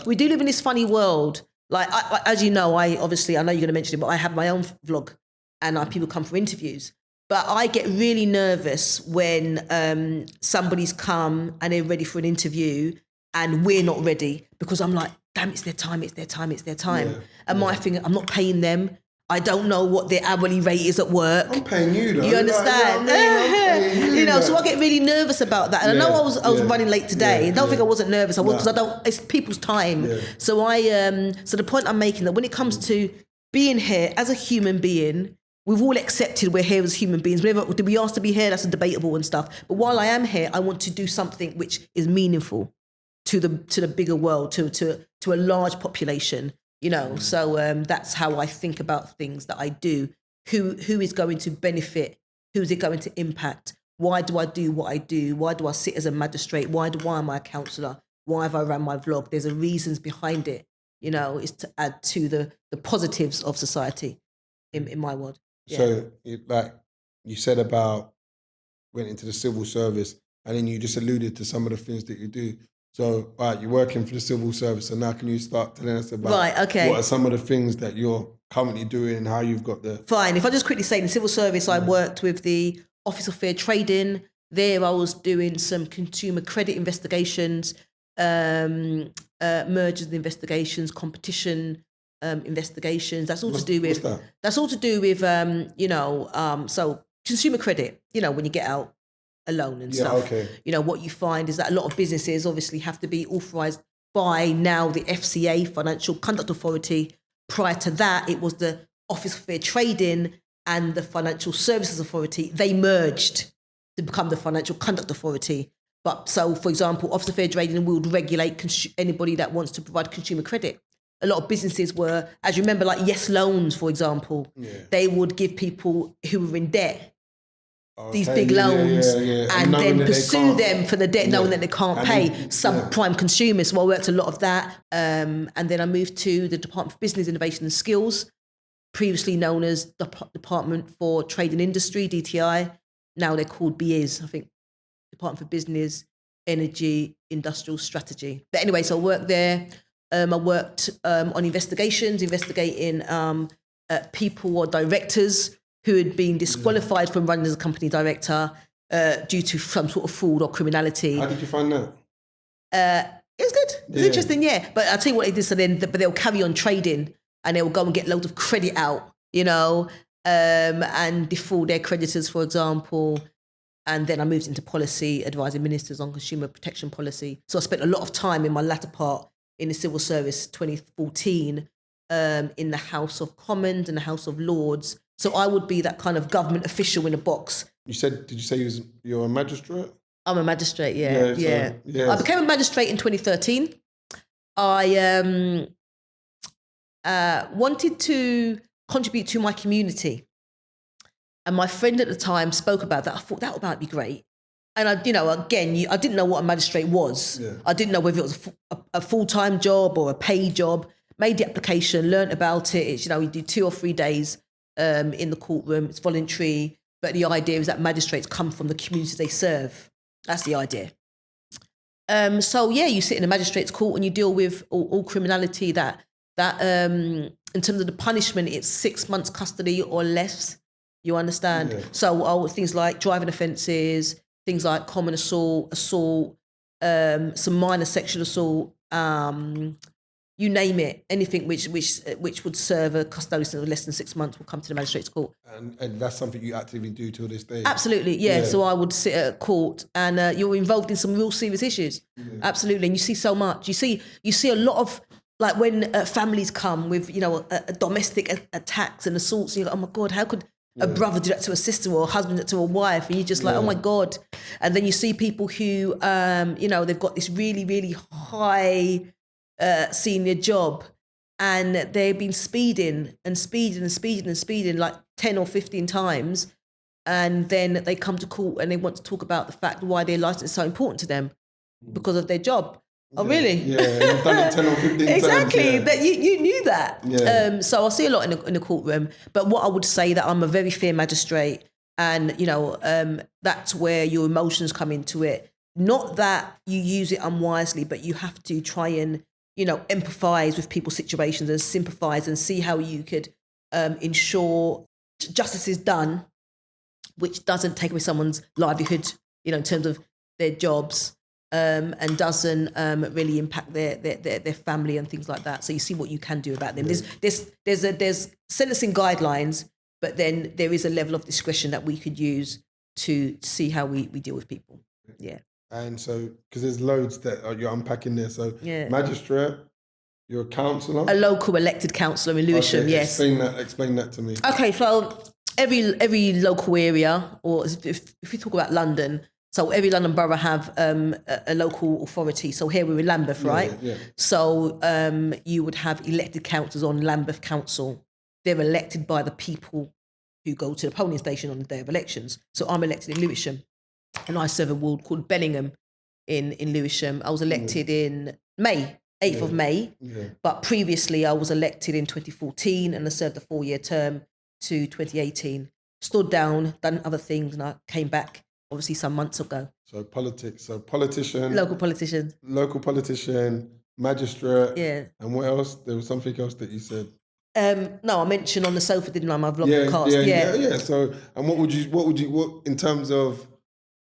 S2: We do live in this funny world. Like as you know, I know you're going to mention it, but I have my own vlog, and people come for interviews. But I get really nervous when somebody's come and they're ready for an interview and we're not ready, because I'm like, damn, it's their time. Yeah, and my thing, I'm not paying them. I don't know what their hourly rate is at work.
S1: I'm paying you though.
S2: You understand?
S1: Like, I'm paying you,
S2: so I get really nervous about that. And I know I was running late today. Don't think I wasn't nervous. I was, because it's people's time. Yeah. So so the point I'm making, that when it comes to being here as a human being, we've all accepted we're here as human beings. Did we ask to be here? That's debatable and stuff. But while I am here, I want to do something which is meaningful to the bigger world, to a large population. So that's how I think about things that I do. Who is going to benefit? Who is it going to impact? Why do I do what I do? Why do I sit as a magistrate? Why am I a councillor? Why have I run my vlog? There's a reasons behind it. It's to add to the positives of society in my world. Yeah.
S1: So, like you said about went into the civil service, and then you just alluded to some of the things that you do. So, you're working for the civil service, and now can you start telling us about what are some of the things that you're currently doing and how you've got there?
S2: Fine. If I just quickly say, in the civil service, I worked with the Office of Fair Trading. There I was doing some consumer credit investigations, mergers investigations, competition investigations. That's all to do with... What's that? That's all to do with, so consumer credit, when you get out a loan and stuff. Okay. What you find is that a lot of businesses obviously have to be authorised by now the FCA, Financial Conduct Authority. Prior to that, it was the Office of Fair Trading and the Financial Services Authority. They merged to become the Financial Conduct Authority. But so, for example, Office of Fair Trading would regulate anybody that wants to provide consumer credit. A lot of businesses were, as you remember, like Yes Loans, for example, they would give people who were in debt these big loans and then pursue them for the debt, knowing that they can't pay. Subprime consumers. So I worked a lot of that. And then I moved to the Department for Business, Innovation and Skills, previously known as the Department for Trade and Industry, DTI. Now they're called BIS, I think, Department for Business, Energy, Industrial Strategy. But anyway, so I worked there. I worked on investigations, investigating people or directors who had been disqualified from running as a company director due to some sort of fraud or criminality.
S1: How did you find that?
S2: It was good. It was interesting, yeah. But I'll tell you what they did. So then, but they'll carry on trading and they'll go and get loads of credit out, and defraud their creditors, for example. And then I moved into policy, advising ministers on consumer protection policy. So I spent a lot of time in my latter part in the civil service, 2014, in the House of Commons and the House of Lords. So I would be that kind of government official in a box.
S1: Did you say you're a magistrate?
S2: I'm a magistrate, yeah. I became a magistrate in 2013. I wanted to contribute to my community. And my friend at the time spoke about that. I thought that might be great. And I didn't know what a magistrate was. Yeah. I didn't know whether it was a full-time job or a paid job. Made the application, learnt about it. It's, you do 2 or 3 days in the courtroom. It's voluntary. But the idea is that magistrates come from the community they serve. That's the idea. You sit in a magistrate's court and you deal with all criminality that in terms of the punishment, it's 6 months custody or less. You understand? Yeah. So things like driving offences, things like common assault, some minor sexual assault, you name it, anything which would serve a custodian of less than 6 months will come to the magistrate's court.
S1: And that's something you actively do till this day?
S2: Absolutely, yeah. So I would sit at a court and you're involved in some real serious issues. Yeah. Absolutely, and you see so much. You see a lot of, like when families come with, a domestic attacks and assaults, and you go, oh my God, how could a brother do that to a sister or a husband do that to a wife? And you're just like, oh my God. And then you see people who, they've got this really, really high senior job and they've been speeding like 10 or 15 times. and then they come to court and they want to talk about the fact why their license is so important to them because of their job. Oh, really?
S1: Yeah, you've done it 10 or 15
S2: exactly.
S1: times. Yeah.
S2: That you knew that.
S1: Yeah.
S2: So I see a lot in the courtroom. But what I would say that I'm a very fair magistrate, and that's where your emotions come into it. Not that you use it unwisely, but you have to try and empathise with people's situations and sympathise and see how you could ensure justice is done, which doesn't take away someone's livelihood, in terms of their jobs. And doesn't really impact their family and things like that. So you see what you can do about them. There's sentencing guidelines, but then there is a level of discretion that we could use to see how we deal with people. Yeah.
S1: And so, because there's loads that you're unpacking there. So magistrate, you're a councillor?
S2: A local elected councillor in Lewisham, yes.
S1: Explain that to me.
S2: Okay, so every local area, or if we talk about London, so every London borough have a local authority. So here we're in Lambeth, right?
S1: Yeah.
S2: So you would have elected councillors on Lambeth Council. They're elected by the people who go to the polling station on the day of elections. So I'm elected in Lewisham, and I serve a ward called Bellingham in Lewisham. I was elected in May, 8th of May. Yeah. But previously I was elected in 2014 and I served a 4-year term to 2018. Stood down, done other things, and I came back obviously some months ago.
S1: So politics, politician.
S2: Local politician,
S1: magistrate.
S2: Yeah.
S1: And what else? There was something else that you said.
S2: No, I mentioned on the sofa, didn't I? My vlogcast.
S1: Yeah. So, and what would in terms of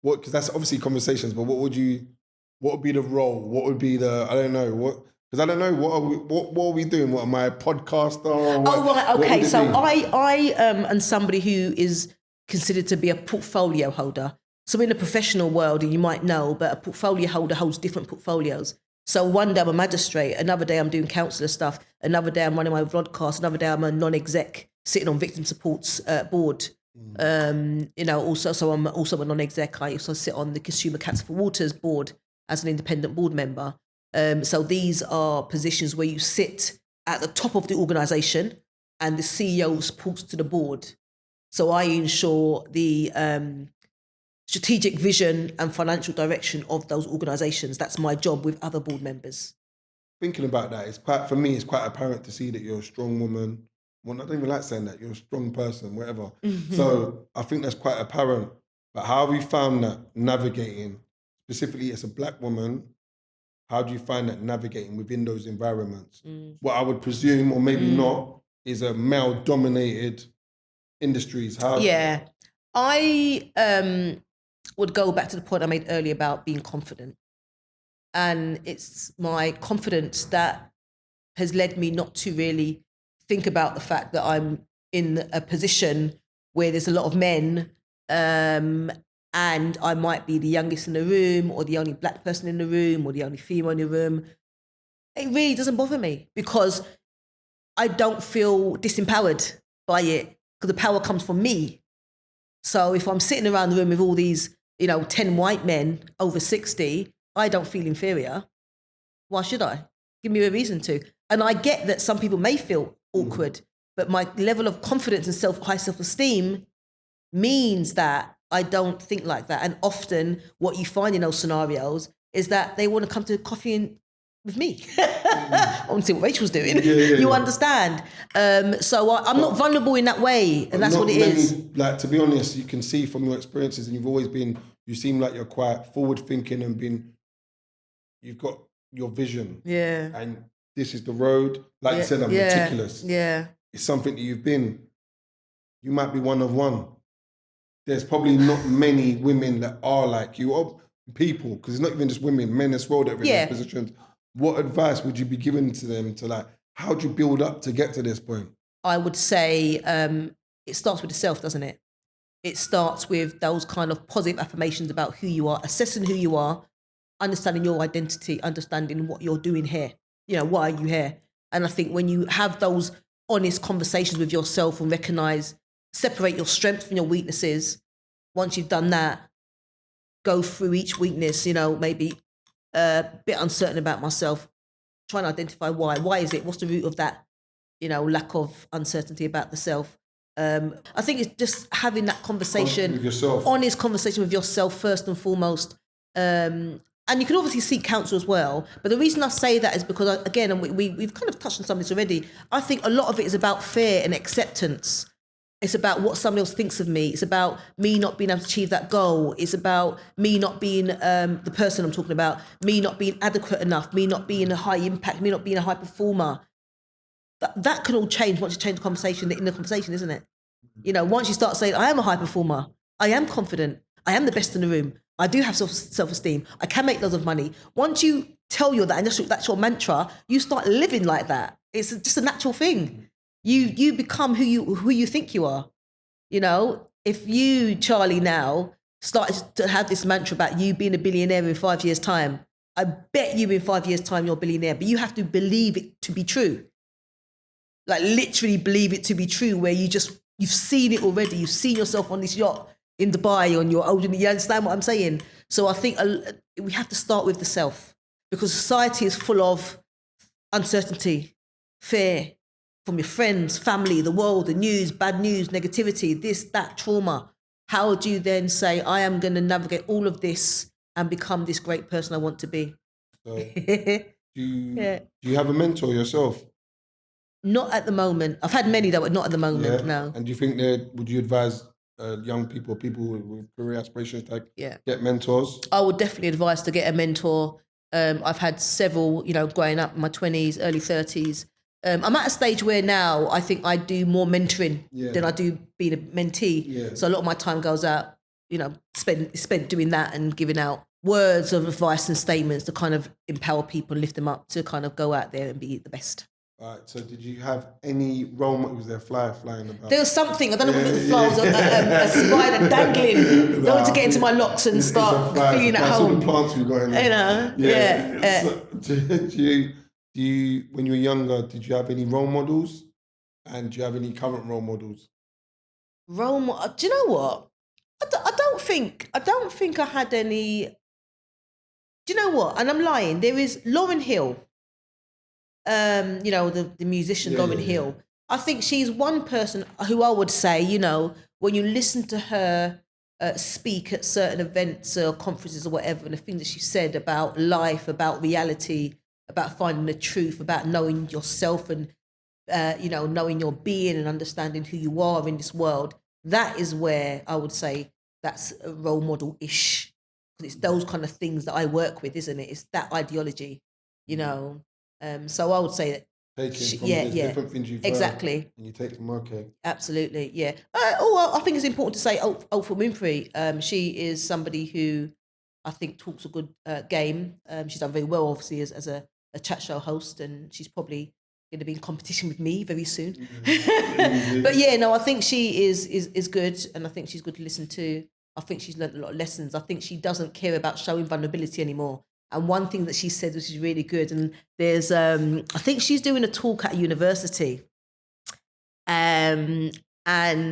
S1: what? Because that's obviously conversations. But what would be the role? What would be the? I don't know what. Because I don't know what are we doing? What am I, a podcaster? Or what,
S2: oh right, okay. So I am somebody who is considered to be a portfolio holder. So in the professional world, and you might know, but a portfolio holder holds different portfolios. So one day I'm a magistrate, another day I'm doing councillor stuff, another day I'm running my vlogcast, another day I'm a non-exec sitting on victim support's board. Also, so I'm also a non-exec. I also sit on the Consumer Cats for Waters board as an independent board member. So these are positions where you sit at the top of the organisation and the CEO reports to the board. So I ensure the strategic vision and financial direction of those organisations. That's my job with other board members.
S1: Thinking about that, for me, it's quite apparent to see that you're a strong woman. Well, I don't even like saying that. You're a strong person, whatever. Mm-hmm. So I think that's quite apparent. But how have you found that navigating, specifically as a black woman, how do you find that navigating within those environments? What I would presume, or maybe not, is a male-dominated industries.
S2: I would go back to the point I made earlier about being confident. And it's my confidence that has led me not to really think about the fact that I'm in a position where there's a lot of men and I might be the youngest in the room or the only black person in the room or the only female in the room. It really doesn't bother me because I don't feel disempowered by it because the power comes from me. So if I'm sitting around the room with all these 10 white men over 60, I don't feel inferior. Why should I? Give me a reason to. And I get that some people may feel awkward, but my level of confidence and high self-esteem means that I don't think like that. And often what you find in those scenarios is that they want to come to coffee with me. I want to see what Rachel's doing. You understand? So I'm not vulnerable in that way, and that's what it is.
S1: Like, to be honest, you can see from your experiences, and you seem like you're quite forward-thinking and you've got your vision.
S2: Yeah.
S1: And this is the road. Like you said, I'm meticulous.
S2: Yeah.
S1: It's something that you've been. You might be one of one. There's probably not many women that are like you, or people, because it's not even just women, men as well that are in those positions. What advice would you be giving to them how do you build up to get to this point?
S2: I would say it starts with the self, doesn't it? It starts with those kind of positive affirmations about who you are, assessing who you are, understanding your identity, understanding what you're doing here. Why are you here? And I think when you have those honest conversations with yourself and separate your strengths from your weaknesses, once you've done that, go through each weakness, maybe a bit uncertain about myself, trying to identify why. Why is it? What's the root of that, lack of uncertainty about the self? I think it's just having that conversation
S1: with yourself,
S2: honest conversation with yourself first and foremost. And you can obviously seek counsel as well. But the reason I say that is because, again, and we've kind of touched on some of this already, I think a lot of it is about fear and acceptance. It's about what somebody else thinks of me. It's about me not being able to achieve that goal. It's about me not being the person I'm talking about, me not being adequate enough, me not being a high impact, me not being a high performer. That can all change once you change the conversation, in the conversation, isn't it? You know, once you start saying, I am a high performer, I am confident, I am the best in the room, I do have self-esteem, I can make loads of money. Once you tell you that and that's your mantra, you start living like that. It's just a natural thing. You become who you think you are. You know, if you, Charlie, now started to have this mantra about you being a billionaire in 5 years' time, I bet you in 5 years' time you're a billionaire, but you have to believe it to be true. Like literally believe it to be true, where you've seen it already. You've seen yourself on this yacht in Dubai on your own. You understand what I'm saying? So I think we have to start with the self, because society is full of uncertainty, fear from your friends, family, the world, the news, bad news, negativity, this, that, trauma. How do you then say, I am going to navigate all of this and become this great person I want to be?
S1: So, do you have a mentor yourself?
S2: Not at the moment. I've had many, but not at the moment, no.
S1: And do you think would you advise young people with career aspirations to get mentors?
S2: I would definitely advise to get a mentor. I've had several, growing up in my 20s, early 30s. I'm at a stage where now I think I do more mentoring than I do being a mentee.
S1: Yeah.
S2: So a lot of my time goes out, spent doing that and giving out words of advice and statements to kind of empower people and lift them up to kind of go out there and be the best.
S1: All right, so did you have any role models? Was there a fly flying about?
S2: There was something, I don't know if it was a fly, was a spider dangling. Don't want to get into my locks and start feeling at home.
S1: All the plants we got in there. So, do you, when you were younger, did you have any role models? And do you have any current role models?
S2: Do you know what? I don't think I had any. Do you know what? And I'm lying. There is Lauryn Hill. The musician Lauryn Hill. I think she's one person who I would say, when you listen to her speak at certain events or conferences or whatever, and the things that she said about life, about reality, about finding the truth, about knowing yourself and, knowing your being and understanding who you are in this world, that is where I would say that's a role model-ish. Because it's those kind of things that I work with, isn't it? It's that ideology, So I would say that
S1: taking from different things you've
S2: exactly
S1: heard, and you take from
S2: absolutely, yeah. I think it's important to say Oprah Winfrey. She is somebody who I think talks a good game. She's done very well, obviously, as a chat show host, and she's probably going to be in competition with me very soon. Mm-hmm. But I think she is good, and I think she's good to listen to. I think she's learned a lot of lessons. I think she doesn't care about showing vulnerability anymore. And one thing that she said, which is really good, and there's, I think she's doing a talk at a university, and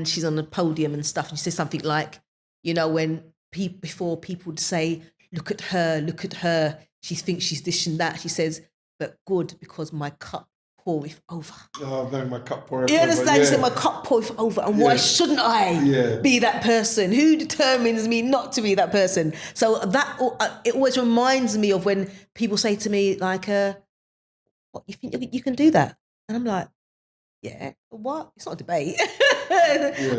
S2: she's on the podium and stuff, and she says something like, when before people would say, look at her, she thinks she's this and that, she says, but good, because my cup poureth over.
S1: Oh, no, my cup poureth over.
S2: You understand? She said, my cup poureth over, and why shouldn't I be that person? Who determines me not to be that person? So that it always reminds me of when people say to me, like, what, you think you can do that? And I'm like, yeah, what? It's not a debate.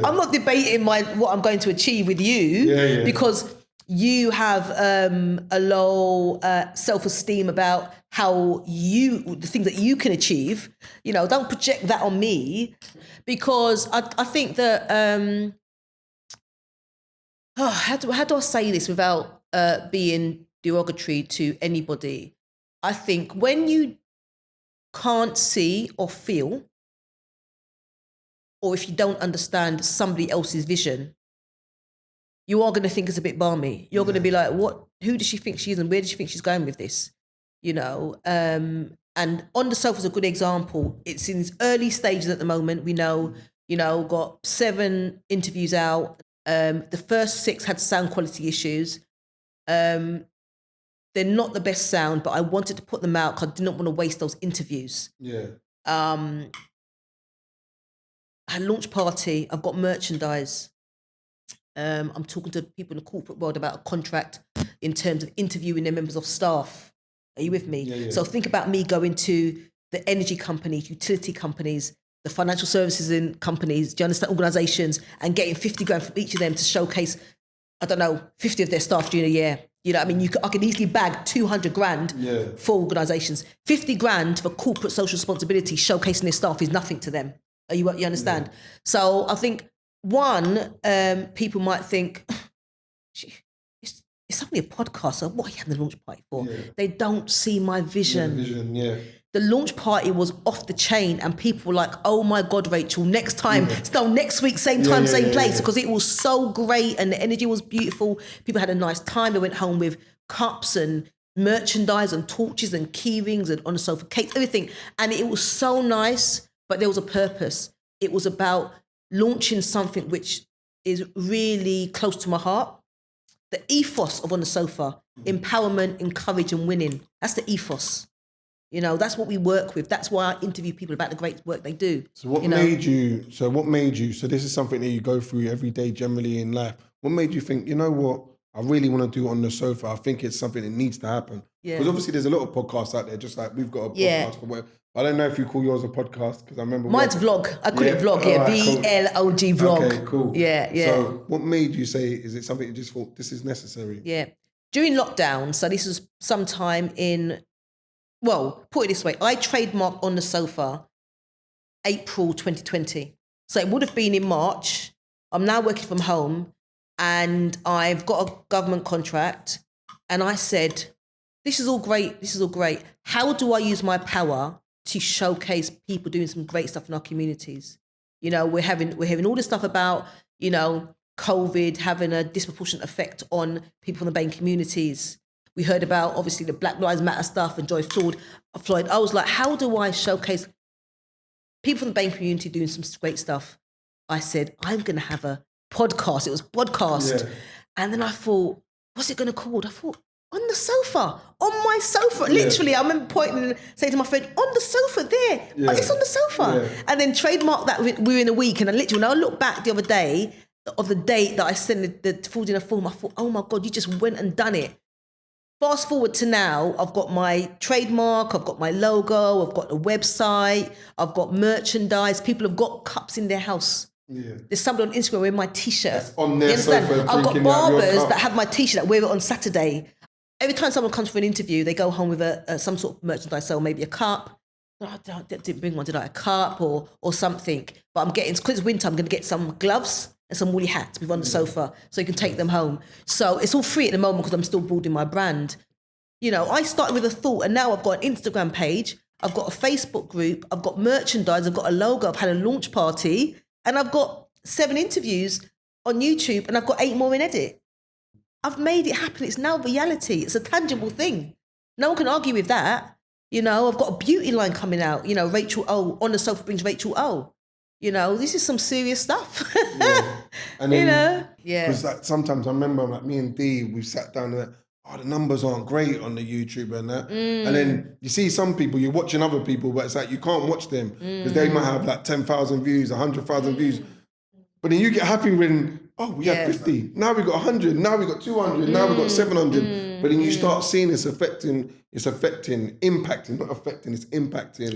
S2: I'm not debating what I'm going to achieve with you because you have a low self-esteem about the things that you can achieve. Don't project that on me, because I think that how do I say this without being derogatory to anybody? I think when you can't see or feel, or if you don't understand somebody else's vision, you are going to think it's a bit balmy. You're going to be like, what? Who does she think she is, and where does she think she's going with this? And On the Sofa is a good example. It's in its early stages at the moment. We know, got 7 interviews out. The first 6 had sound quality issues. They're not the best sound, but I wanted to put them out because I didn't want to waste those interviews.
S1: Yeah.
S2: I had a launch party. I've got merchandise. I'm talking to people in the corporate world about a contract in terms of interviewing their members of staff. Are you with me?
S1: Yeah.
S2: So think about me going to the energy companies, utility companies, the financial services in companies, do you understand, organisations, and getting 50 grand from each of them to showcase, 50 of their staff during a year. You know what I mean? I could easily bag 200 grand for organisations. 50 grand for corporate social responsibility, showcasing their staff is nothing to them. You understand? Yeah. So I think, people might think, it's only a podcast, so what are you having the launch party for? Yeah. They don't see my vision. The launch party was off the chain and people were like, oh my God, Rachel, next time, next week, same time, same place, because it was so great and the energy was beautiful. People had a nice time. They went home with cups and merchandise and torches and key rings and on the sofa cakes, everything. And it was so nice, but there was a purpose. It was about launching something which is really close to my heart. The ethos of On the Sofa, empowerment, encourage and winning. That's the ethos. You know, that's what we work with. That's why I interview people about the great work they do.
S1: So what made you, so this is something that you go through every day generally in life. What made you think, you know what, I really want to do On the Sofa. I think it's something that needs to happen. Because obviously there's a lot of podcasts out there, just like we've got a podcast or whatever. I don't know if you call yours a podcast, because I remember...
S2: Mine's vlog. I call it vlog, V-L-O-G vlog.
S1: Okay, cool.
S2: Yeah.
S1: So what made you say, is it something you just thought, this is necessary?
S2: Yeah. During lockdown, so this was sometime in... Well, put it this way, I trademarked On the Sofa April 2020. So it would have been in March. I'm now working from home and I've got a government contract. And I said, this is all great. How do I use my power to showcase people doing some great stuff in our communities? You know, we're having all this stuff about, you know, COVID having a disproportionate effect on people from the BAME communities. We heard about, obviously, the Black Lives Matter stuff and George Floyd. I was like, how do I showcase people from the BAME community doing some great stuff? I said, I'm going to have a podcast. It was podcast. Yeah. And then I thought, what's it going to be called? I thought, On the Sofa, on my sofa. Literally, I remember pointing and saying to my friend, on the sofa there. Yeah. It's on the sofa. Yeah. And then trademark that within a week. And I literally, when I looked back the other day of the date that I sent the filled in a form, I thought, oh my God, you just went and done it. Fast forward to now, I've got my trademark, I've got my logo, I've got a website, I've got merchandise. People have got cups in their house. Yeah. There's somebody on Instagram wearing my T-shirt.
S1: That's on their sofa.
S2: I've got barbers that have my T-shirt that wear it on Saturday. Every time someone comes for an interview, they go home with some sort of merchandise, so maybe a cup. I didn't bring one, did I? A cup or something. But I'm getting, because it's winter, I'm going to get some gloves and some woolly hats with On the Sofa so you can take them home. So it's all free at the moment because I'm still building my brand. You know, I started with a thought and now I've got an Instagram page, I've got a Facebook group, I've got merchandise, I've got a logo, I've had a launch party, and I've got 7 interviews on YouTube and I've got 8 more in edit. I've made it happen. It's now reality. It's a tangible thing. No one can argue with that. You know, I've got a beauty line coming out. You know, Rachel O. On the Sofa brings Rachel O. You know, this is some serious stuff.
S1: Yeah. And then,
S2: you know? Yeah.
S1: Because like, sometimes I remember like me and Dee, we've sat down and the numbers aren't great on the YouTube and that. And then you see some people, you're watching other people, but it's like you can't watch them because they might have like 10,000 views, 100,000 views. But then you get happy when, we had 50. Now we got 100. Now we got 200. Now we got 700. But then you start seeing it's impacting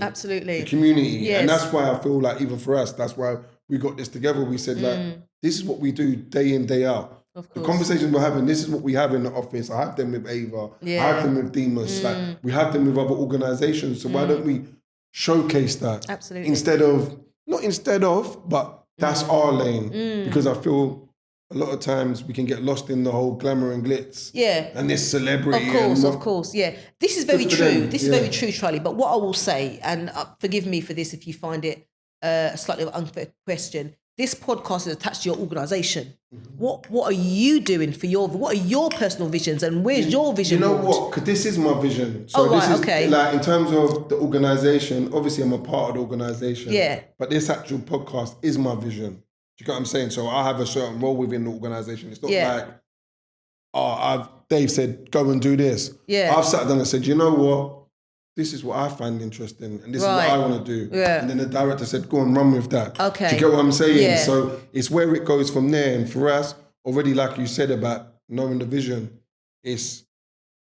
S2: absolutely
S1: the community.
S2: Yes.
S1: And that's why I feel like even for us, that's why we got this together. We said like, this is what we do day in, day out. The conversations we're having, this is what we have in the office. I have them with Ava. I have them with Demas. Like, we have them with other organisations. So why don't we showcase that?
S2: Absolutely.
S1: But that's our lane. Because I feel a lot of times we can get lost in the whole glamour and glitz. Yeah. And this celebrity.
S2: Of course. Yeah. This is very true. This is very true, Charlie. But what I will say, and forgive me for this if you find it a slightly unfair question, this podcast is attached to your organisation. What are you doing for what are your personal visions and where's your vision?
S1: You know what? Because this is my vision. So like in terms of the organisation, obviously I'm a part of the organisation. Yeah. But this actual podcast is my vision. Do you get what I'm saying? So I have a certain role within the organisation. It's not like, Dave said, go and do this. Yeah. I've sat down and said, you know what? this is what I find interesting and this is what I want to do.
S2: Yeah.
S1: And then the director said, go and run with that.
S2: Okay.
S1: Do you get what I'm saying?
S2: Yeah.
S1: So it's where it goes from there. And for us, already like you said about knowing the vision, it's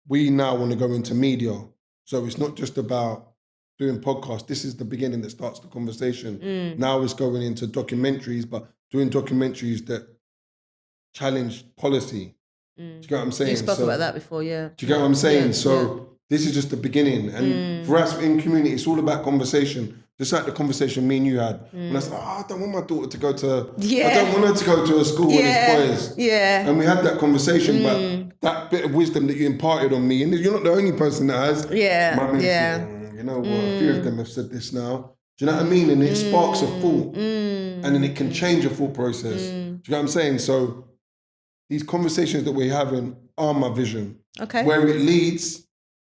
S1: we now want to go into media. So it's not just about doing podcasts. This is the beginning that starts the conversation. Now it's going into documentaries, but doing documentaries that challenge policy. Do you get what I'm saying?
S2: You spoke about that before, yeah.
S1: Do you get what I'm saying? This is just the beginning. And for us in community, it's all about conversation. Just like the conversation me and you had. When I said, I don't want my daughter to go to, I don't want her to go to a school with these boys.
S2: Yeah.
S1: And we had that conversation, but that bit of wisdom that you imparted on me, and you're not the only person that has.
S2: Yeah.
S1: My mate said, you know what, a few of them have said this now. Do you know what I mean? And it sparks a thought. And then it can change a thought process. Do you know what I'm saying? So these conversations that we're having are my vision.
S2: Okay.
S1: Where it leads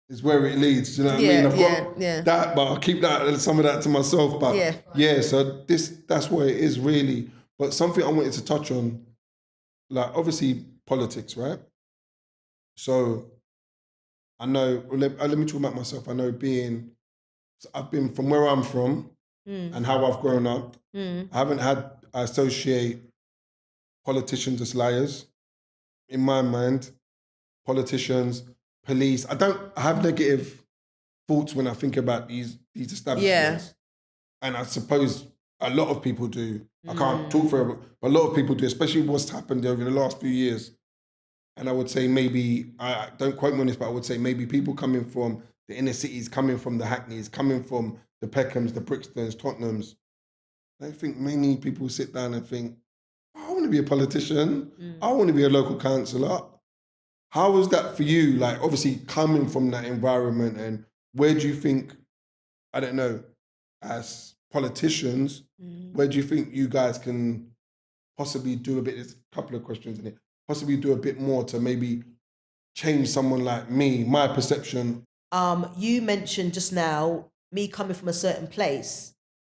S1: is where it leads. Do you know what I mean? I've got that, but I'll keep some of that to myself. But so that's where it is really. But something I wanted to touch on, like obviously politics, right? So I know, let me talk about myself. I know I've been from where I'm from and how I've grown up. I haven't I associate politicians as liars. In my mind, politicians, police. I have negative thoughts when I think about these establishments. And I suppose a lot of people do. I can't talk for everyone, but a lot of people do, especially what's happened over the last few years. And I would say maybe, I don't quote me on this, but I would say maybe people coming from the inner cities, coming from the Hackneys, coming from the Peckhams, the Brixtons, Tottenhams. I don't think many people sit down and think, I want to be a politician. I want to be a local councillor. How was that for you? Like, obviously, coming from that environment, and where do you think, I don't know, as politicians, where do you think you guys can possibly do a bit, there's a couple of questions in it, possibly do a bit more to maybe change someone like me, my perception?
S2: You mentioned just now, me coming from a certain place,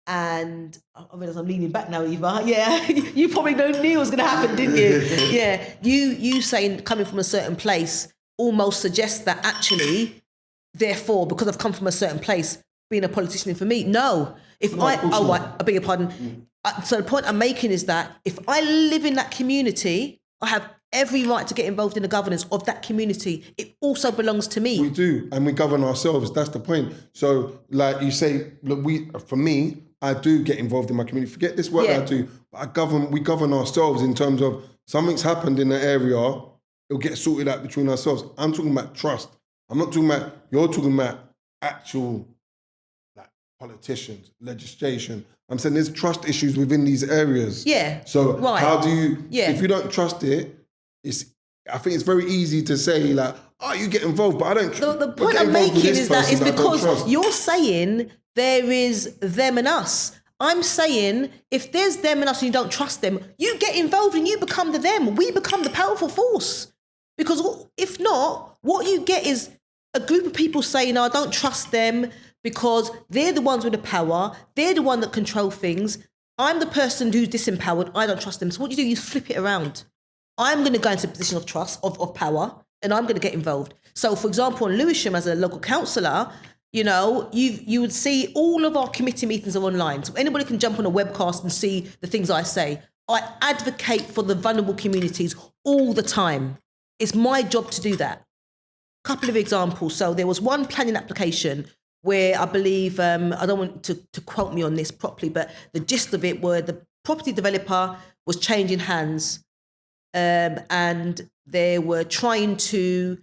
S2: and I realise I'm leaning back now, Eva. Yeah, you probably knew it was going to happen, didn't you? Yeah, you saying coming from a certain place almost suggests that actually, therefore, because I've come from a certain place, being a politician for me, no. I beg your pardon. So the point I'm making is that if I live in that community, I have every right to get involved in the governance of that community. It also belongs to me.
S1: We do, and we govern ourselves. That's the point. So, like you say, look, for me, I do get involved in my community. Forget this work that I do. We govern ourselves in terms of something's happened in the area, it'll get sorted out between ourselves. I'm talking about trust. I'm not talking about, you're talking about actual like politicians, legislation. I'm saying there's trust issues within these areas.
S2: Yeah.
S1: So how do you, if you don't trust it, I think it's very easy to say like, oh, you get involved, but I don't trust.
S2: The point I'm making is that it's because you're saying there is them and us. I'm saying if there's them and us and you don't trust them, you get involved and you become the them. We become the powerful force. Because if not, what you get is a group of people saying, I don't trust them because they're the ones with the power. They're the one that control things. I'm the person who's disempowered. I don't trust them. So what you flip it around. I'm going to go into a position of trust, of power, and I'm going to get involved. So, for example, in Lewisham, as a local councillor, you know, you would see all of our committee meetings are online. So anybody can jump on a webcast and see the things I say. I advocate for the vulnerable communities all the time. It's my job to do that. Couple of examples. So there was one planning application where I believe, I don't want to quote me on this properly, but the gist of it were the property developer was changing hands, and they were trying to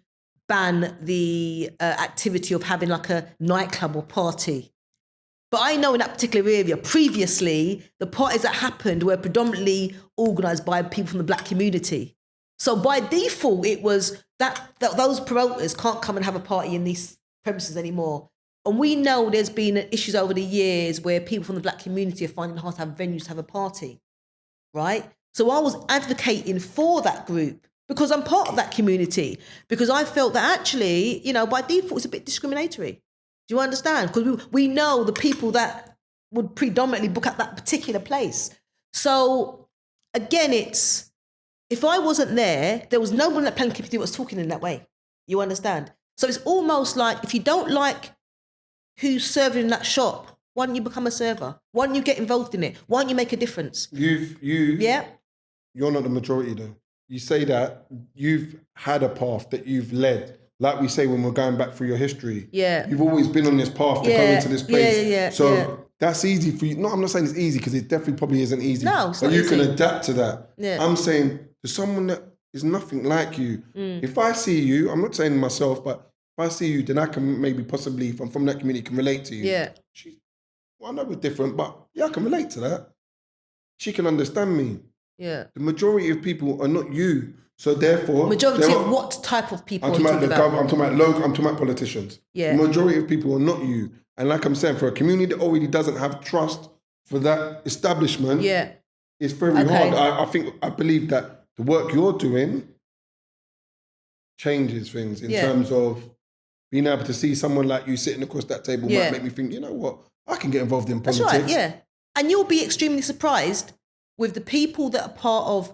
S2: ban the activity of having like a nightclub or party. But I know in that particular area, previously, the parties that happened were predominantly organised by people from the black community. So by default, it was that those promoters can't come and have a party in these premises anymore. And we know there's been issues over the years where people from the black community are finding it hard to have venues to have a party, right? So I was advocating for that group because I'm part of that community, because I felt that actually, you know, by default, it's a bit discriminatory. Do you understand? Because we know the people that would predominantly book at that particular place. So again, if I wasn't there was no one in that planning committee that was talking in that way. You understand? So it's almost like if you don't like who's serving in that shop, why don't you become a server? Why don't you get involved in it? Why don't you make a difference?
S1: You're not the majority though. You say that you've had a path that you've led. Like we say when we're going back through your history.
S2: Yeah.
S1: You've always been on this path to go into this place.
S2: So
S1: that's easy for you. No, I'm not saying it's easy because it definitely probably isn't easy.
S2: No, it's
S1: but
S2: not
S1: you
S2: easy.
S1: can adapt to that.
S2: Yeah.
S1: I'm saying to someone that is nothing like you, if I see you, I'm not saying myself, but if I see you, then I can maybe possibly, if I'm from that community, can relate to you.
S2: Yeah.
S1: I know we're different, but yeah, I can relate to that. She can understand me.
S2: Yeah.
S1: The majority of people are not you. So therefore...
S2: Majority of what type of people
S1: I'm talking about politicians.
S2: Yeah.
S1: The majority of people are not you. And like I'm saying, for a community that already doesn't have trust for that establishment, it's very hard. I believe that the work you're doing changes things in terms of being able to see someone like you sitting across that table might make me think, you know what, I can get involved in politics.
S2: That's right, yeah. And you'll be extremely surprised with the people that are part of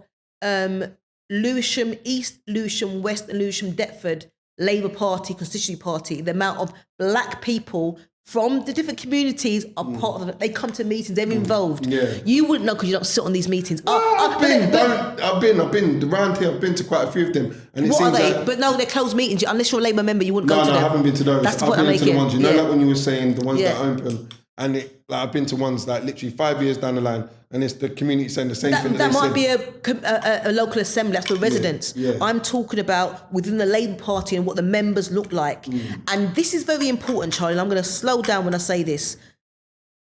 S2: Lewisham, East Lewisham, West and Lewisham, Deptford, Labour Party, Constituency Party, the amount of black people from the different communities are part of it. They come to meetings, they're involved. Yeah. You wouldn't know because you don't sit on these meetings.
S1: I've been around here, I've been to quite a few of them. And
S2: what are they? But no, they're closed meetings. Unless you're a Labour member, you wouldn't go to them.
S1: No, I haven't been to those.
S2: That's the
S1: I've
S2: point
S1: been
S2: I'm
S1: to the
S2: making.
S1: ones, you know, like when you were saying the ones that are open. And I've been to ones like literally 5 years down the line, and it's the community saying the same thing.
S2: That might be a local assembly, that's for residents.
S1: Yeah.
S2: I'm talking about within the Labour Party and what the members look like. And this is very important, Charlie, and I'm going to slow down when I say this.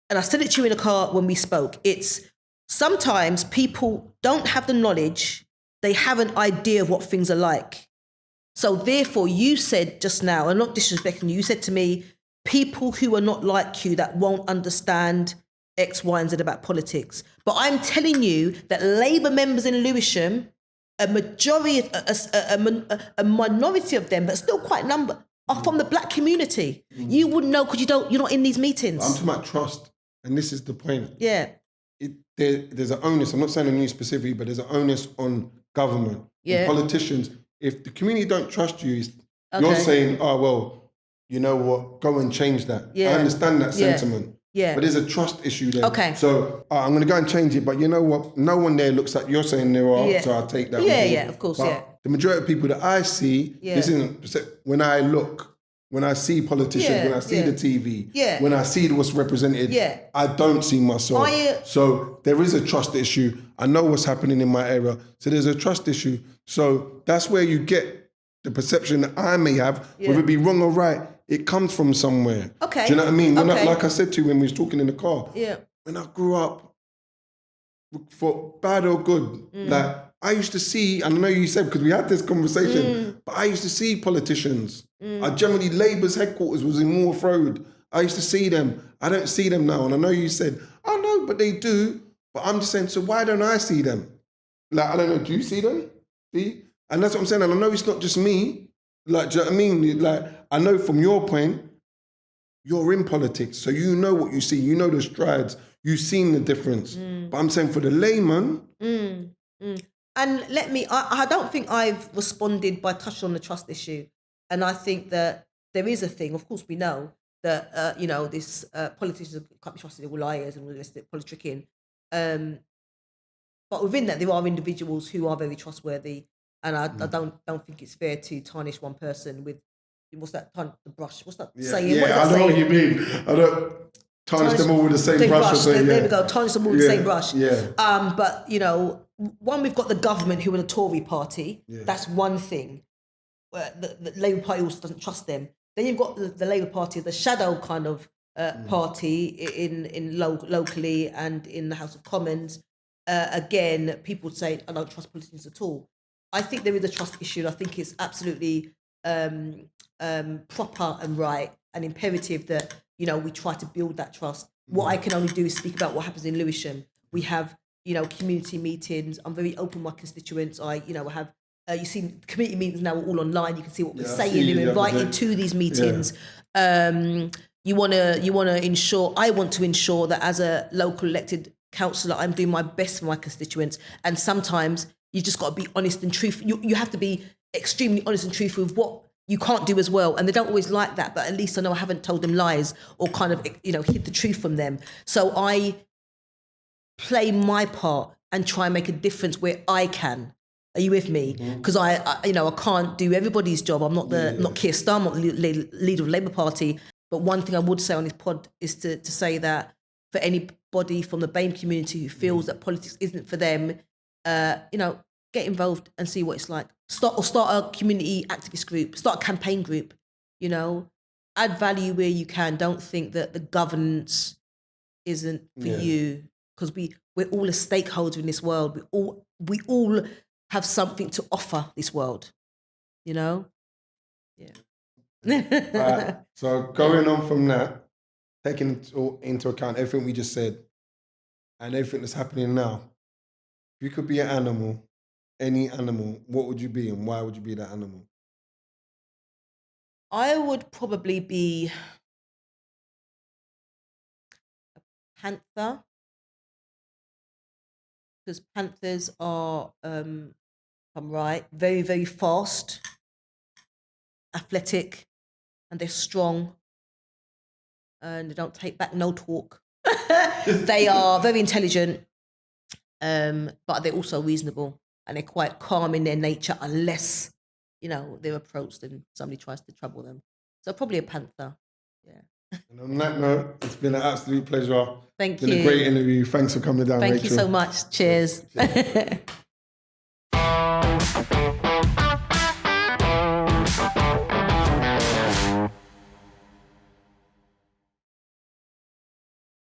S2: And I said it to you in the car when we spoke. It's sometimes people don't have the knowledge, they have an idea of what things are like. So therefore, you said just now, and not disrespecting you said to me, people who are not like you that won't understand X, Y, and Z about politics. But I'm telling you that Labour members in Lewisham, a minority of them, but still quite a number, are from the black community. You wouldn't know because you're not in these meetings.
S1: I'm talking about trust, and this is the point.
S2: Yeah.
S1: There's an onus, I'm not saying on you specifically, but there's an onus on government, on politicians. If the community don't trust you, you're saying, oh, well, you know what, go and change that. I understand that sentiment. Yeah. But there's a trust issue there. Okay. So I'm going to go and change it, but you know what, no one there looks like you're saying there are, so I'll take that.
S2: Yeah, of course,
S1: but the majority of people that I see, this isn't, when I see politicians, when I see the TV, when I see what's represented, I don't see myself. So there is a trust issue. I know what's happening in my area. So there's a trust issue. So that's where you get the perception that I may have, whether it be wrong or right, it comes from somewhere. Okay. Do you know what I mean? Like I said to you when we was talking in the car, when I grew up, for bad or good, like I used to see, and I know you said, because we had this conversation, but I used to see politicians. I generally, Labour's headquarters was in Moorth Road. I used to see them. I don't see them now. And I know you said, oh no, but they do. But I'm just saying, so why don't I see them? Like, I don't know, do you see them? See? And that's what I'm saying. And I know it's not just me. Like, do you know what I mean? Like, I know from your point, you're in politics. So you know what you see. You know the strides. You've seen the difference. But I'm saying for the layman.
S2: And I don't think I've responded by touching on the trust issue. And I think that there is a thing, of course we know, that, this politicians can't be trusted, they're all liars and all this politicking. But within that, there are individuals who are very trustworthy. And I don't think it's fair to tarnish one person with, what's that, the brush? What's that saying?
S1: Yeah, I know what you mean. I don't tarnish them all with the same brush.
S2: There we go, tarnish them all with the same brush.
S1: Yeah.
S2: But, one, we've got the government who are the Tory party. Yeah. That's one thing. The Labour Party also doesn't trust them. Then you've got the Labour Party, the shadow kind of party in locally and in the House of Commons. Again, people say, I don't trust politicians at all. I think there is a trust issue. I think it's absolutely proper and right and imperative that, we try to build that trust. What I can only do is speak about what happens in Lewisham. We have, community meetings. I'm very open with my constituents. I have, you see community meetings now are all online. You can see what we're saying. They're invited to these meetings. You want to ensure, I want to ensure that as a local elected councillor, I'm doing my best for my constituents. And sometimes you just got to be honest and truthful. You have to be extremely honest and truthful with what you can't do as well. And they don't always like that, but at least I know I haven't told them lies or kind of, hid the truth from them. So I play my part and try and make a difference where I can. Are you with me? Because I can't do everybody's job. I'm not not Keir Starmer, I'm not the leader of the Labour Party. But one thing I would say on this pod is to say that for anybody from the BAME community who feels that politics isn't for them, get involved and see what it's like. Start a community activist group, start a campaign group, add value where you can. Don't think that the governance isn't for you, because we're all a stakeholder in this world. We all have something to offer this world, Yeah.
S1: So going on from that, taking into account everything we just said and everything that's happening now, if you could be an animal, any animal, what would you be and why would you be that animal?
S2: I would probably be a panther, because panthers are, if I'm right, very, very fast, athletic, and they're strong, and they don't take back no talk. They are very intelligent, but they're also reasonable, and they're quite calm in their nature unless, they're approached and somebody tries to trouble them. So probably a panther, yeah.
S1: And on that note, it's been an absolute pleasure.
S2: Thank you.
S1: It's been a great interview. Thanks for coming down,
S2: Thank
S1: Rachel.
S2: you so much. Cheers.